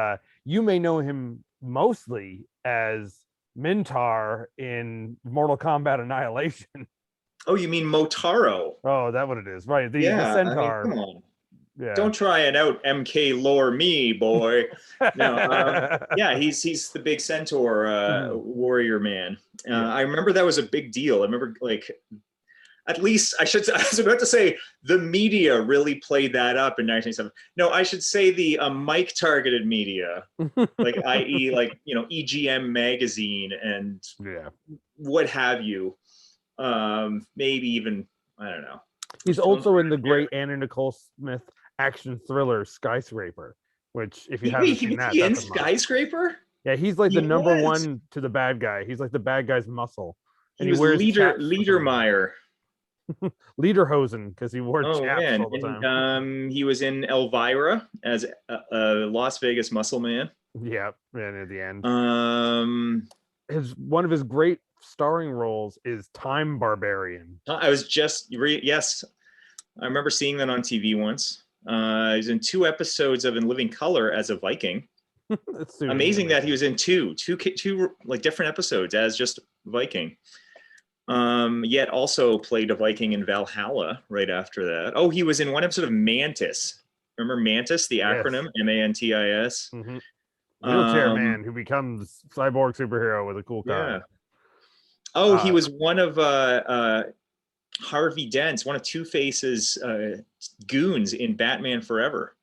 you may know him mostly as Mintar in Mortal Kombat Annihilation. Oh, you mean Motaro? Oh, that's what it is, right? The centaur. I mean, come on. Yeah. Don't try it out, MK lore me, boy. No, yeah, he's the big centaur warrior man. I remember that was a big deal. I remember like, at least I was about to say the media really played that up in 1997. No, I should say the Mike targeted media, like i.e. like EGM magazine and what have you. Maybe even I don't know. He's also in the great Anna Nicole Smith action thriller Skyscraper, which if you haven't seen that, in Skyscraper. Yeah, he's like the number one to the bad guy. He's like the bad guy's muscle. And he wears Ledermeyer. Lederhosen, because he wore chaps all the time. And, he was in Elvira as a Las Vegas muscle man. Yeah, and at the end, one of his great starring roles is Time Barbarian. I was just yes, I remember seeing that on TV once. He was in 2 episodes of In Living Color as a Viking. Amazing that he was in two like different episodes as just Viking. Yet also played a Viking in Valhalla right after that. Oh, he was in one episode of Mantis. Remember Mantis, the acronym MANTIS? Mm-hmm. Wheelchair man who becomes cyborg superhero with a cool car. Yeah. Oh, he was one of Harvey Dent's, one of Two-Face's goons in Batman Forever.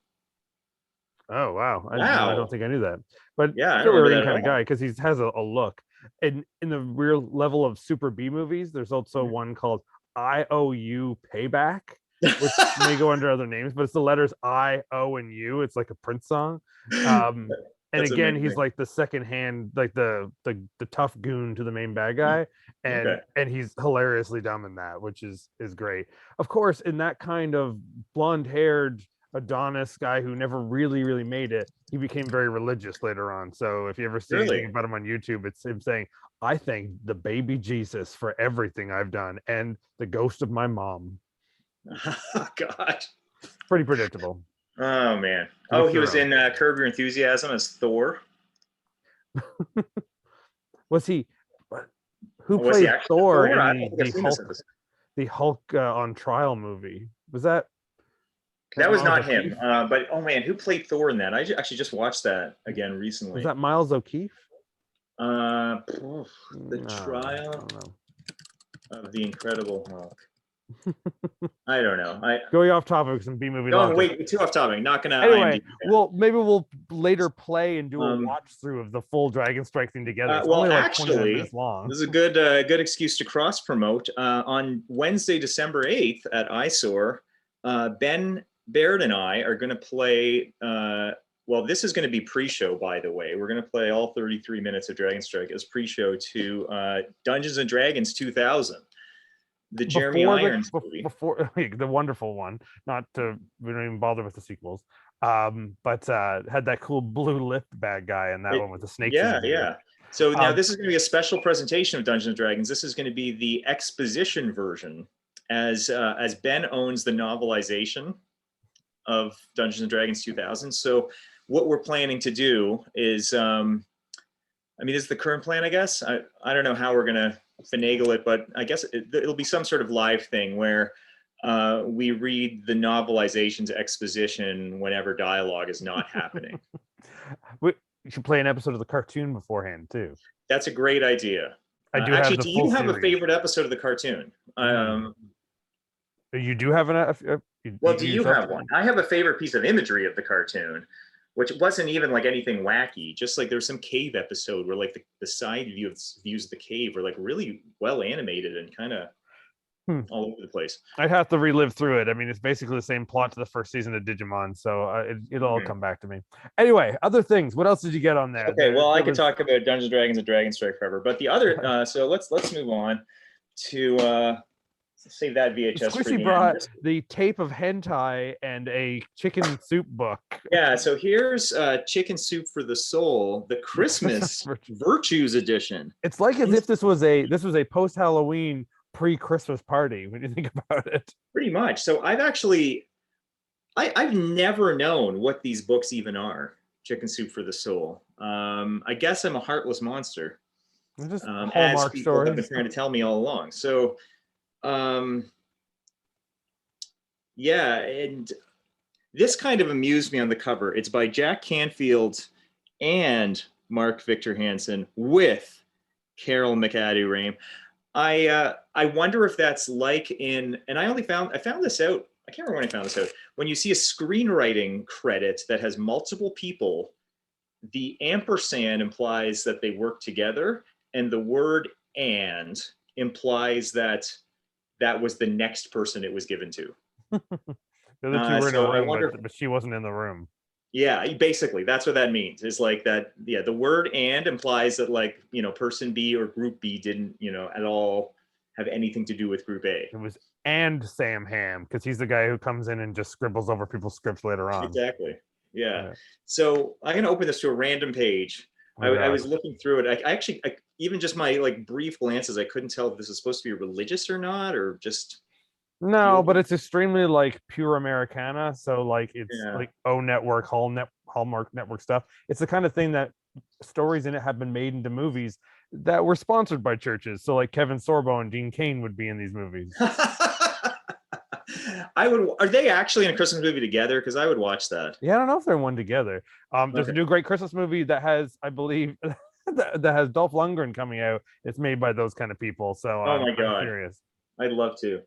Oh wow! I don't think I knew that. But yeah, still a really kind of guy because he has a look. And in the real level of super B movies, there's also one called IOU Payback, which may go under other names, but it's the letters I, O, and U. It's like a Prince song. And again, he's like the second hand, like the tough goon to the main bad guy, and he's hilariously dumb in that, which is great. Of course, in that kind of blonde-haired Adonis guy who never really made it, he became very religious later on. So if you ever see anything about him on YouTube, it's him saying, "I thank the baby Jesus for everything I've done, and the ghost of my mom." Oh God, pretty predictable. Oh man! Oh, he was in Curb Your Enthusiasm as Thor. Was he? Who played Thor in the Hulk on Trial movie? Was that? That was not him. But oh man, who played Thor in that? I actually just watched that again recently. Was that Miles O'Keefe? The Trial of the Incredible Hulk. I don't know. Going off topic, some B movie. No, wait, too off topic. Not gonna. Anyway, IMDb. well, maybe we'll later play and do a watch through of the full Dragon Strike thing together. It's well, only like actually, 29 minutes long. This is a good excuse to cross promote. On Wednesday, December 8th at ISOR, Ben Baird and I are going to play. Well, this is going to be pre-show, by the way. We're going to play all 33 minutes of Dragon Strike as pre-show to Dungeons and Dragons 2000, the Jeremy Irons movie. Before the wonderful one. Not to, we don't even bother with the sequels. But had that cool blue lipped bad guy in that one with the snakes. Yeah. So now this is going to be a special presentation of Dungeons and Dragons. This is going to be the exposition version, as Ben owns the novelization of Dungeons and Dragons 2000. So what we're planning to do is, I mean, this is the current plan, I guess. I don't know how we're going to finagle it, but I guess it'll be some sort of live thing where we read the novelization's exposition whenever dialogue is not happening. We should play an episode of the cartoon beforehand too. That's a great idea. Actually, do you have a favorite episode of the cartoon? You do have well, do you have one? I have a favorite piece of imagery of the cartoon, which wasn't even like anything wacky. Just like there's some cave episode where like the side views of the cave were like really well animated and kind of all over the place. I'd have to relive through it. I mean, it's basically the same plot to the first season of Digimon, so it'll all come back to me. Anyway, other things. What else did you get on there? Okay, well, I could talk about Dungeons and Dragons and Dragon Strike forever, but the other. So let's move on to save that VHS. Squishy brought the tape of hentai and a chicken soup book. Yeah, so here's Chicken Soup for the Soul, the Christmas Virtues edition. It's like as if this was a post-Halloween pre-Christmas party when you think about it. Pretty much. So I've never known what these books even are. Chicken Soup for the Soul. I guess I'm a heartless monster. Just as people have been trying to tell me all along. So yeah, and this kind of amused me on the cover. It's by Jack Canfield and Mark Victor Hansen with Carol McAdoo-Rame. I wonder if that's like in, and I found this out, I can't remember when I found this out. When you see a screenwriting credit that has multiple people, the ampersand implies that they work together, and the word "and" implies that was the next person it was given to. The other two were in a room, but she wasn't in the room. Yeah, basically, that's what that means. Is like that. Yeah, the word "and" implies that, like, person B or group B didn't, at all have anything to do with group A. It was "and Sam Ham" because he's the guy who comes in and just scribbles over people's scripts later on. Exactly. Yeah. So I'm gonna open this to a random page. I was looking through it. I actually, even just my brief glances, I couldn't tell if this is supposed to be religious or not, or just. No, but it's extremely pure Americana. So it's O Network, Hallmark Network stuff. It's the kind of thing that stories in it have been made into movies that were sponsored by churches. So Kevin Sorbo and Dean Cain would be in these movies. Are they actually in a Christmas movie together? Because I would watch that. Yeah, I don't know if they're in one together. There's a new great Christmas movie that has, I believe, that has Dolph Lundgren coming out. It's made by those kind of people. So I'm curious. I'd love to.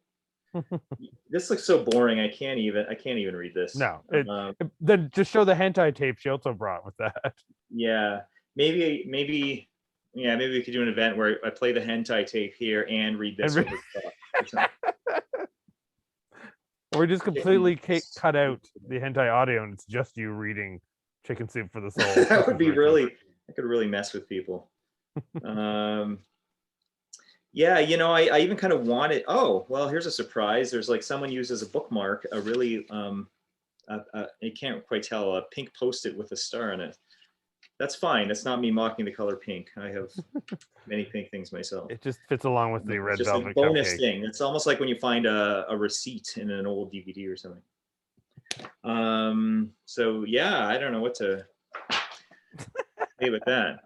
This looks so boring. I can't even read this. No, then just show the hentai tape she also brought with that. Yeah, maybe we could do an event where I play the hentai tape here and read this. Or just completely cut out the hentai audio and it's just you reading Chicken Soup for the Soul. That would be that could really mess with people. Yeah, I even kind of wanted. Oh, well, here's a surprise. There's someone used as a bookmark a really, you can't quite tell, a pink Post-it with a star on it. That's fine. That's not me mocking the color pink. I have many pink things myself. It just fits along with the Red Velvet Cupcake. Just a bonus thing. It's almost like when you find a receipt in an old DVD or something. So yeah, I don't know what to say with that.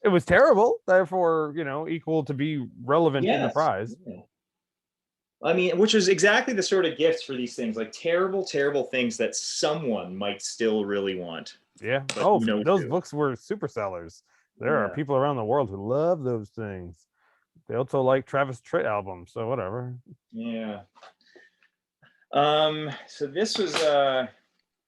It was terrible, therefore, equal to be relevant in the prize. Yeah. I mean, which is exactly the sort of gifts for these things, terrible, terrible things that someone might still really want. Yeah. Those books were super sellers. There are people around the world who love those things. They also like Travis Tritt albums, so whatever. Yeah. So this was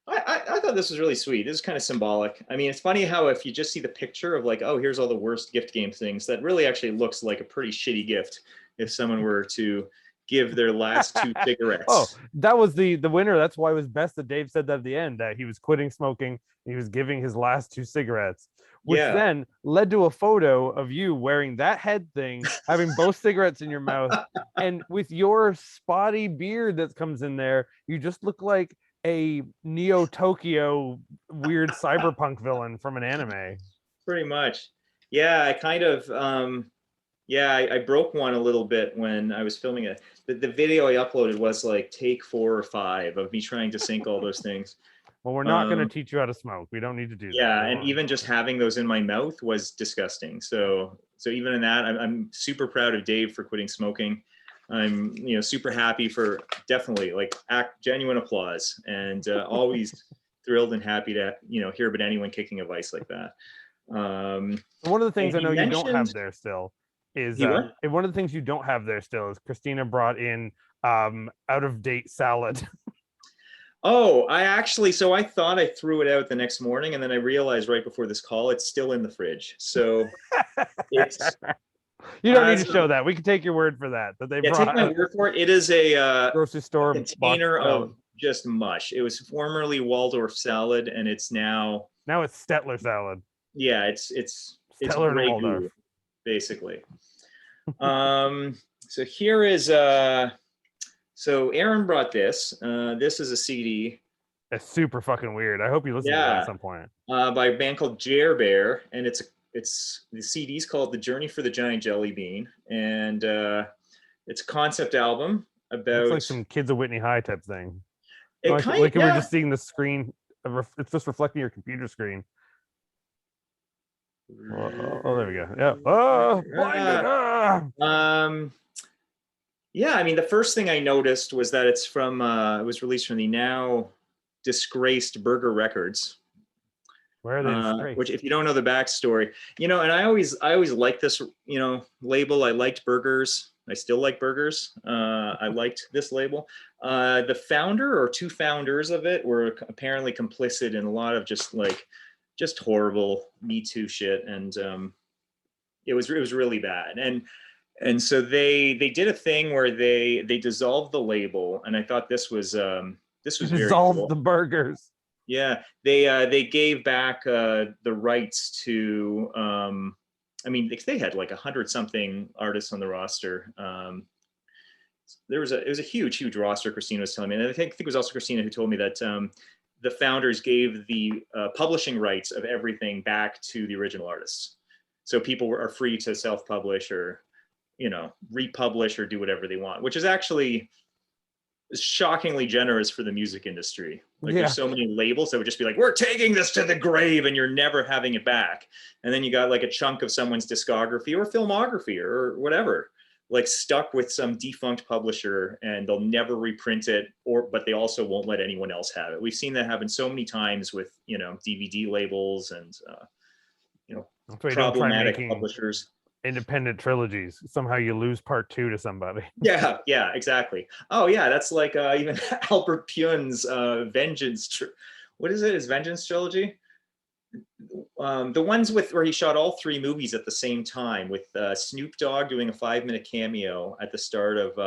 I thought this was really sweet. This is kind of symbolic. I mean, it's funny how if you just see the picture of like, oh, here's all the worst gift game things, that really actually looks like a pretty shitty gift if someone were to give their last 2 cigarettes. Oh, that was the winner. That's why it was best that Dave said that at the end, that he was quitting smoking. He was giving his last 2 cigarettes, which then led to a photo of you wearing that head thing, having both cigarettes in your mouth, and with your spotty beard that comes in there, you just look like a Neo Tokyo weird cyberpunk villain from an anime. Pretty much. Yeah, I kind of I broke one a little bit when I was filming it. The video I uploaded was like take 4 or 5 of me trying to sync all those things. Well, we're not going to teach you how to smoke. We don't need to do that. Yeah, and even just having those in my mouth was disgusting. So even in that, I'm super proud of Dave for quitting smoking. I'm super happy for, definitely, like, genuine applause, and always thrilled and happy to hear about anyone kicking a vice like that. One of the things I know you don't have there still is one of the things you don't have there still is Christina brought in out of date salad. Oh, I thought I threw it out the next morning, and then I realized right before this call it's still in the fridge. So it's you don't need to show that. We can take your word for that they brought. Take my word for it. It is a grocery store container of just mush. It was formerly Waldorf salad, and it's now it's Stettler salad. Yeah, it's Stettler gray and Waldorf, goo, basically. So here is so Aaron brought this. This is a CD. It's super fucking weird. I hope you listen to that at some point. By a band called Jer Bear, and it's the CD's called The Journey for the Giant Jelly Bean, and it's a concept album about. It's like some Kids of Whitney High type thing. We were just seeing the screen. It's just reflecting your computer screen. Oh, there we go. Yeah. Oh, blinded. Yeah, I mean, the first thing I noticed was that it's from. It was released from the now disgraced Burger Records. Where are they disgraced? Which, if you don't know the backstory, and I always liked this, label. I liked Burgers. I still like Burgers. I liked this label. The founder or 2 founders of it were apparently complicit in a lot of just horrible Me Too shit, and it was really bad. And so they did a thing where they dissolved the label, and I thought this was very dissolved cool. The burgers. Yeah, they gave back the rights to. I mean, they had like 100-something artists on the roster. It was a huge roster. Christina was telling me, and I think it was also Christina who told me that the founders gave the publishing rights of everything back to the original artists, so people are free to self-publish or republish or do whatever they want, which is actually shockingly generous for the music industry. There's so many labels that would just be like, we're taking this to the grave and you're never having it back. And then you got like a chunk of someone's discography or filmography or whatever, like stuck with some defunct publisher, and they'll never reprint it, but they also won't let anyone else have it. We've seen that happen so many times with, DVD labels and, problematic publishers. Independent trilogies. Somehow you lose part 2 to somebody. Yeah, exactly. Oh yeah, that's like even Albert Puen's Vengeance. What is it? His Vengeance trilogy? The ones where he shot all 3 movies at the same time, with Snoop Dogg doing a 5-minute cameo at the start of.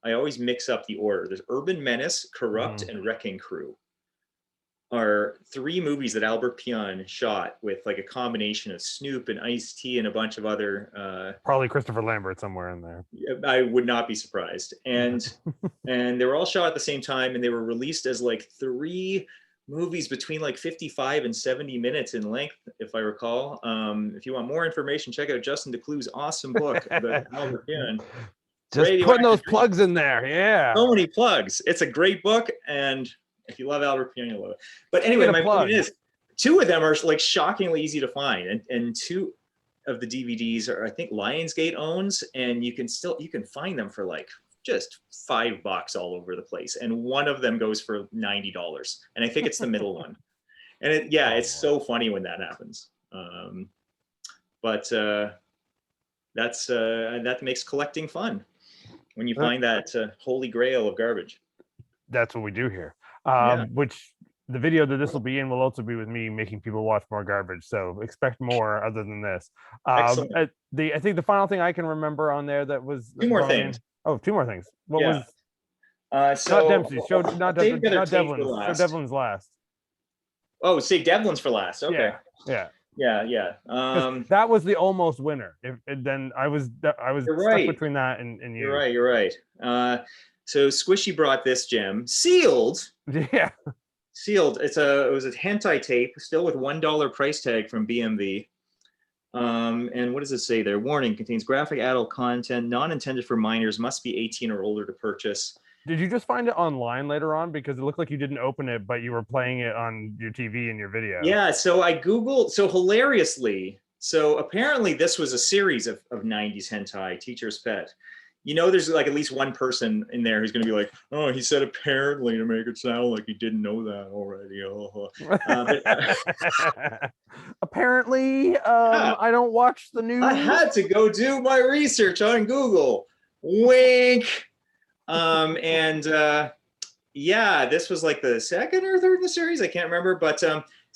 I always mix up the order. There's Urban Menace, Corrupt, and Wrecking Crew. Are 3 movies that Albert Puen shot with like a combination of Snoop and Ice-T and a bunch of other probably Christopher Lambert somewhere in there. I would not be surprised. And they were all shot at the same time, and they were released as like 3 movies between like 55 and 70 minutes in length, if I recall. If you want more information, check out Justin DeClue's awesome book about Albert Puen. Just putting those plugs in there. Yeah. So many plugs. It's a great book, and if you love Albert Puen, you'll love it. But anyway, my point is, 2 of them are like shockingly easy to find, and 2 of the DVDs are, I think, Lionsgate owns, and you can find them for like just $5 all over the place, and one of them goes for $90, and I think it's the middle one. And it's so funny when that happens. that makes collecting fun when you find that holy grail of garbage. That's what we do here. Yeah. Which the video that this will be in will also be with me making people watch more garbage. So expect more other than this. Excellent. I think the final thing I can remember on there that was Two more brought in- things. Oh, two more things. What Yeah. was So not Dempsey's? Show not Dave got a not tape for Devlin's. Show last. Devlin's last. Oh, save Devlin's for last. Okay. Yeah. Yeah. That was the almost winner. Then I was You're stuck right. between that and you. You're right. So Squishy brought this gem sealed. Yeah. Sealed. It was a hentai tape, still with $1 price tag from BMV. And what does it say there? Warning: contains graphic adult content, not intended for minors. Must be 18 or older to purchase. Did you just find it online later on? Because it looked like you didn't open it, but you were playing it on your TV in your video. Yeah. So I Googled. So hilariously. So apparently this was a series of 90s hentai. Teacher's Pet. You know, there's like at least one person in there who's going to be like, oh, he said apparently to make it sound like he didn't know that already. Apparently, I don't watch the news. I had to go do my research on Google. Wink. Yeah, this was like the second or third in the series. I can't remember, but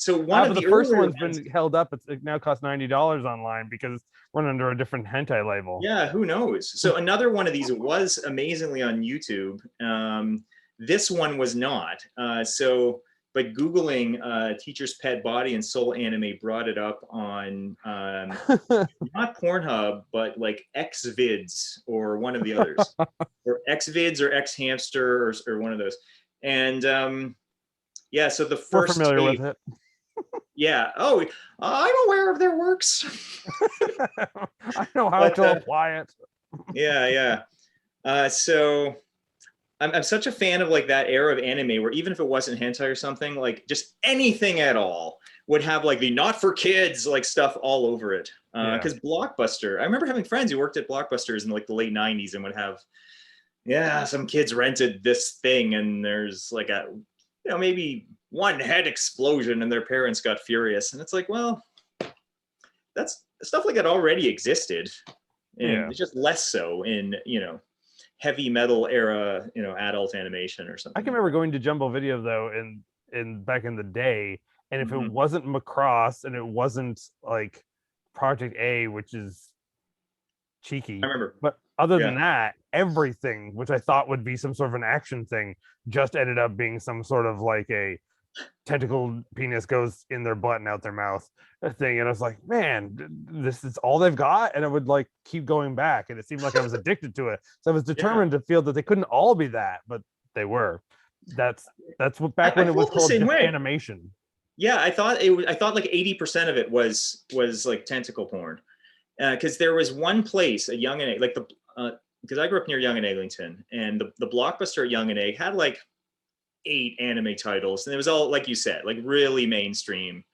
so one of the the first earlier one's ones, been held up. It now costs $90 online because it's run under a different hentai label. yeah, who knows? So another one of these was amazingly on YouTube. This one was not. But Googling Teacher's Pet Body and Soul Anime brought it up on not Pornhub, but like Xvids or one of the others, or Xvids or X Hamster or one of those. And yeah, so the first We're familiar tape, with it. yeah. Oh, I'm aware of their works. I know how to apply it. Yeah. So I'm such a fan of like that era of anime where even if it wasn't hentai or something, like just anything at all would have like the not for kids like stuff all over it. Because Blockbuster, I remember having friends who worked at Blockbusters in like the late 90s and would have, some kids rented this thing and there's like a, maybe one head explosion and their parents got furious. And it's like, well, that's stuff like that already existed. And it's just less so in, heavy metal era, adult animation or something. I can remember going to Jumbo Video though in back in the day, and if it wasn't Macross and it wasn't like Project A, which is cheeky, I remember. But other than that, everything which I thought would be some sort of an action thing just ended up being some sort of like a tentacle penis goes in their butt and out their mouth thing. And I was like, man, this is all they've got. And I would like keep going back. And it seemed like I was addicted to it. So I was determined to feel that they couldn't all be that, but they were. That's what back when it was called animation. Yeah, I thought like 80% of it was like tentacle porn. Because there was one place at Young and Egg, like because I grew up near Young and Eglinton, and the Blockbuster at Young and Egg had like 8 anime titles, and it was all, like you said, like really mainstream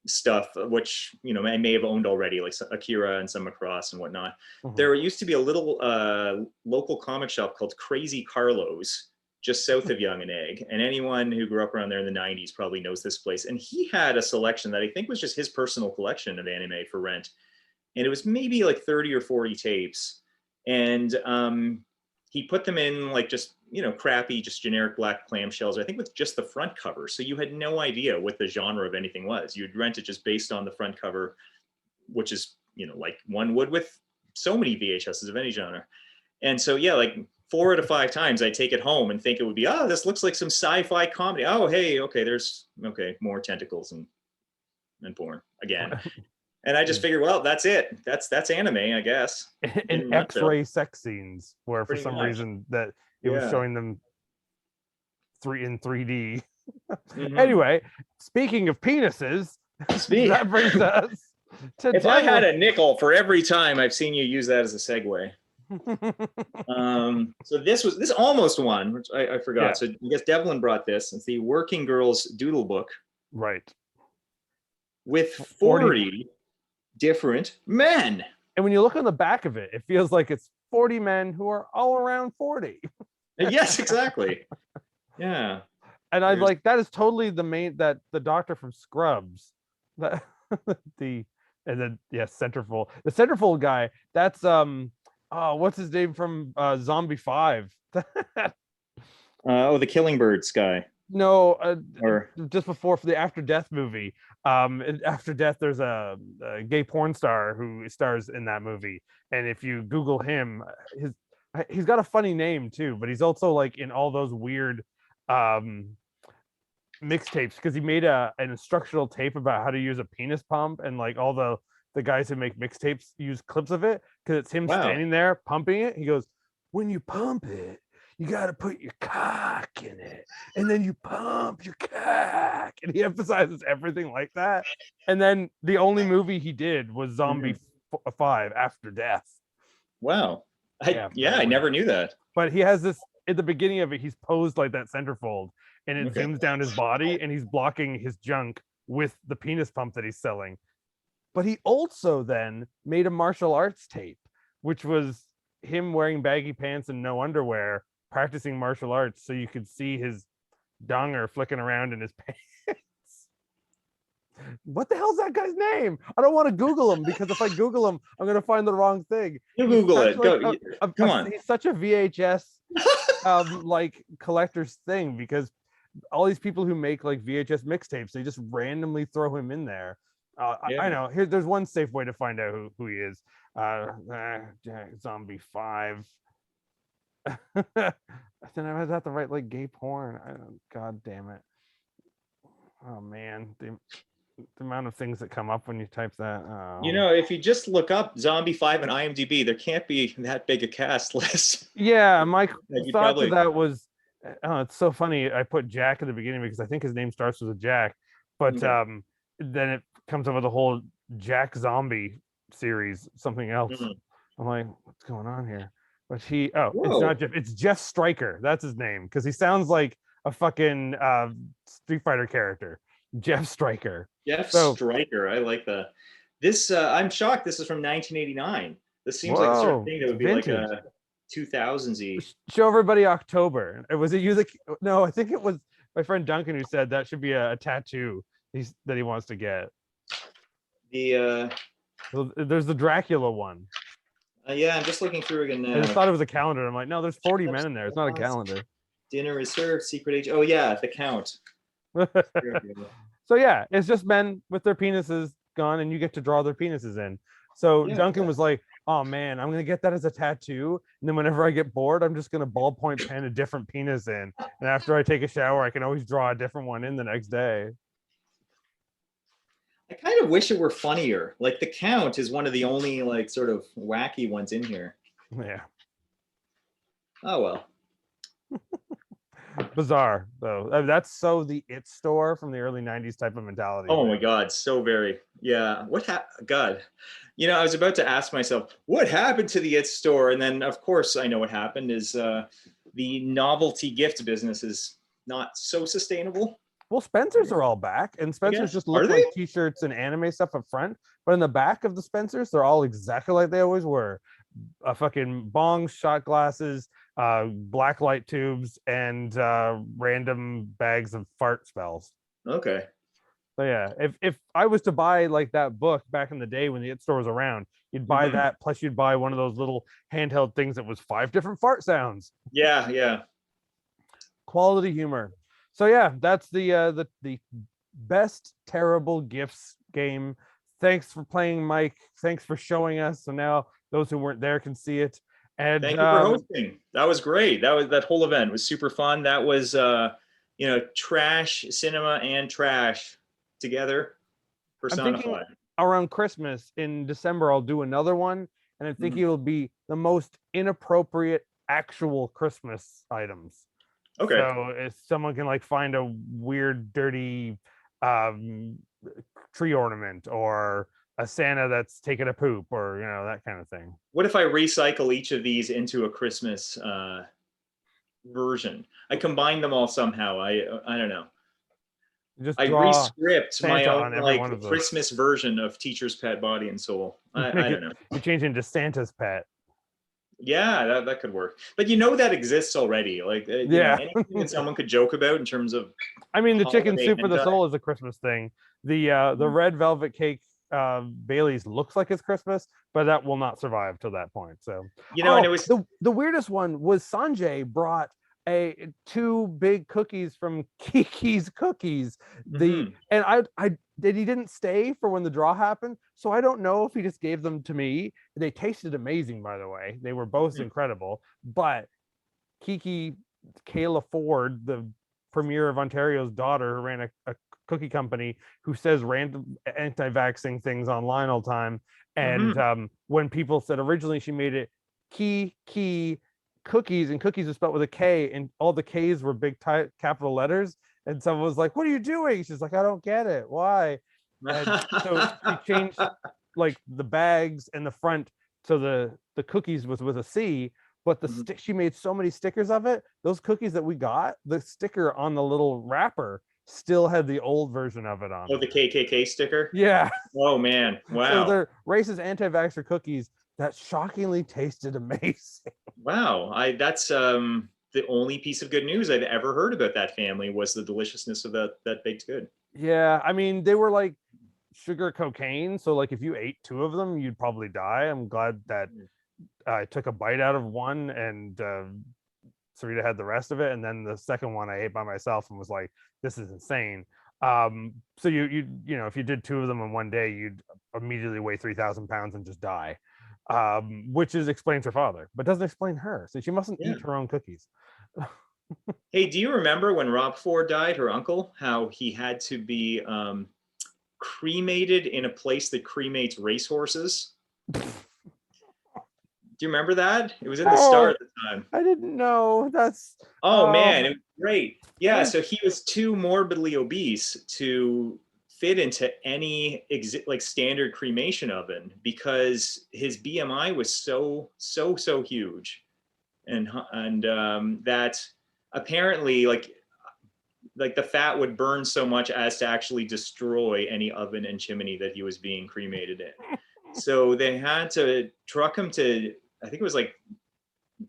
stuff, which I may have owned already, like Akira and some Macross and whatnot. There used to be a little local comic shop called Crazy Carlos just south of Young and Egg, and anyone who grew up around there in the 90s probably knows this place. And he had a selection that I think was just his personal collection of anime for rent, and it was maybe like 30 or 40 tapes, and he put them in like just crappy, just generic black clamshells, I think with just the front cover. So you had no idea what the genre of anything was. You'd rent it just based on the front cover, which is, like one would with so many VHSs of any genre. And so, like 4 out of 5 times I'd take it home and think it would be, this looks like some sci-fi comedy. Oh, hey, there's more tentacles and porn again. And I just figured, well, that's it. That's anime, I guess. And X-ray sex scenes where for some reason that it was showing them in 3D. Anyway, speaking of penises, that brings us to if I had a nickel for every time I've seen you use that as a segue. So this almost won, which I forgot. So I guess Devlin brought this. It's the Working Girls Doodle book. Right. With 40 different men. And when you look on the back of it, it feels like it's 40 men who are all around 40. Yes, exactly. Yeah. And I like that is totally the doctor from Scrubs, that the And then centerfold. The centerfold guy, that's what's his name from Zombie 5? The Killing Birds guy. No, Or just before for the After Death movie. In After Death, there's a gay porn star who stars in that movie, and if you Google him, he's got a funny name too, but he's also like in all those weird mixtapes because he made an instructional tape about how to use a penis pump, and like all the guys who make mixtapes use clips of it because it's him standing there pumping it. He goes, "When you pump it, you got to put your cock in it, and then you pump your cock," and he emphasizes everything like that. And then the only movie he did was Zombie 5 After Death. Wow. I never knew that. But he has this at the beginning of it, he's posed like that centerfold, and it zooms down his body, and he's blocking his junk with the penis pump that he's selling. But he also then made a martial arts tape, which was him wearing baggy pants and no underwear, practicing martial arts, so you could see his donger flicking around in his pants. What the hell's that guy's name? I don't want to Google him because if I Google him, I'm going to find the wrong thing. You Google it. Like come on. He's such a VHS like collector's thing because all these people who make like VHS mixtapes, they just randomly throw him in there. I know. There's one safe way to find out who he is. Zombie 5. Then I was at the right like gay porn. God damn it. Oh man, the amount of things that come up when you type that. Oh. You know, if you just look up Zombie 5 on IMDb, there can't be that big a cast list. Yeah, my thought to that was, it's so funny. I put Jack at the beginning because I think his name starts with a Jack, but then it comes up with a whole Jack Zombie series, something else. I'm like, what's going on here? But it's not Jeff. It's Jeff Stryker. That's his name because he sounds like a fucking Street Fighter character. Jeff Stryker. Stryker. I like that. This I'm shocked. This is from 1989. This seems like the sort of thing that would be vintage. Like a 2000s-y. Show everybody October. Was it you? No, I think it was my friend Duncan who said that should be a tattoo that he wants to get. There's the Dracula one. I'm just looking through again now. I just thought it was a calendar. I'm like, no, there's 40 men in there. It's not a calendar. Dinner is served. Secret age. Oh yeah, the Count. So yeah, it's just men with their penises gone, and you get to draw their penises in. So Duncan was like, "Oh man, I'm gonna get that as a tattoo, and then whenever I get bored, I'm just gonna ballpoint pen a different penis in, and after I take a shower, I can always draw a different one in the next day." I kind of wish it were funnier. Like the Count is one of the only like sort of wacky ones in here. Yeah. Oh well. Bizarre though. That's so the It Store from the early 90s type of mentality. Oh my God, so very. Yeah. God. You know, I was about to ask myself, what happened to the It Store? And then of course I know what happened is the novelty gift business is not so sustainable. Well, Spencer's are all back, and Spencer's just look like t-shirts and anime stuff up front, but in the back of the Spencer's, they're all exactly like they always were. Fucking bongs, shot glasses, black light tubes, and random bags of fart spells. Okay. So yeah, if I was to buy like that book back in the day when the It Store was around, you'd buy that, plus you'd buy one of those little handheld things that was 5 different fart sounds. Yeah. Quality humor. So yeah, that's the best terrible gifts game. Thanks for playing, Mike. Thanks for showing us. So now those who weren't there can see it. And thank you for hosting. That was great. That whole event was super fun. That was trash cinema and trash together personified. Around Christmas in December, I'll do another one, and I think it'll be the most inappropriate actual Christmas items. Okay. So if someone can like find a weird, dirty tree ornament or a Santa that's taking a poop or, that kind of thing. What if I recycle each of these into a Christmas version? I combine them all somehow. I don't know. I re-script my own like Christmas version of Teacher's Pet Body and Soul. I don't know. You change into Santa's Pet. Yeah, that could work. But that exists already. Like, anything that someone could joke about in terms of. I mean, the chicken soup for the soul is a Christmas thing. The Red Velvet Cake Bailey's looks like it's Christmas, but that will not survive till that point. So and it was the weirdest one was Sanjay brought two big cookies from Kiki's Cookies. And I he didn't stay for when the draw happened, so I don't know if he just gave them to me. They tasted amazing, by the way. They were both incredible, but Kayla Ford, the premier of Ontario's daughter, who ran a cookie company, who says random anti-vaxxing things online all the time. And when people said originally she made it Key Cookies, and cookies is spelled with a K, and all the K's were big capital letters, and someone was like, "What are you doing?" She's like, "I don't get it. Why?" And so she changed like the bags and the front, so the cookies was with a C, but the she made so many stickers of it. Those cookies that we got, the sticker on the little wrapper still had the old version of it on. Oh, the KKK sticker? Yeah. Oh man, wow. So they're racist anti-vaxxer cookies that shockingly tasted amazing. Wow, that's the only piece of good news I've ever heard about that family was the deliciousness of that baked good. Yeah, I mean, they were like sugar cocaine, so like if you ate two of them, you'd probably die. I'm glad that I took a bite out of one, and Sarita had the rest of it, and then the second one I ate by myself and was like, this is insane. So you know, if you did two of them in one day, you'd immediately weigh 3,000 pounds and just die. Which explains her father, but doesn't explain her. So she mustn't eat her own cookies. Hey, do you remember when Rob Ford died, her uncle, how he had to be cremated in a place that cremates racehorses? Do you remember that? It was in the Star at the time. I didn't know. That's man, it was great. Yeah, so he was too morbidly obese to fit into any like standard cremation oven because his BMI was so huge, and that apparently like the fat would burn so much as to actually destroy any oven and chimney that he was being cremated in. So they had to truck him to, I think it was like,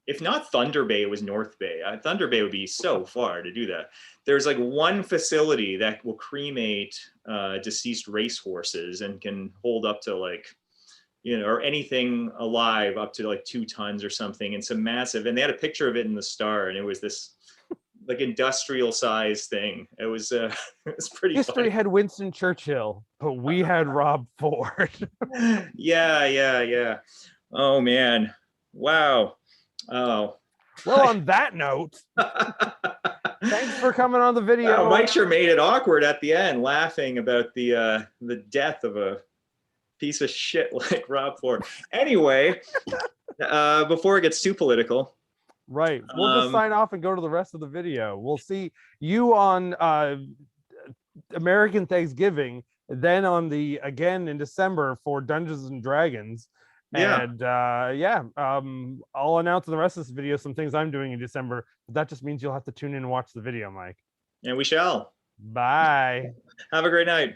if not Thunder Bay, it was North Bay. Thunder Bay would be so far to do that. There's like one facility that will cremate deceased racehorses and can hold up to like, you know, or anything alive up to like 2 tons or something. It's a massive, and they had a picture of it in the Star, and it was this like industrial size thing. It was pretty history funny. had Winston Churchill, but we had Rob Ford. Yeah. Oh man, wow. Oh, well, on that note, thanks for coming on the video. Wow, Mike sure made it awkward at the end, laughing about the death of a piece of shit like Rob Ford. Anyway, before it gets too political, right? We'll just sign off and go to the rest of the video. We'll see you on American Thanksgiving, then on again in December for Dungeons and Dragons. Yeah. And I'll announce in the rest of this video some things I'm doing in December, but that just means you'll have to tune in and watch the video, Mike. And we shall. Bye. Have a great night.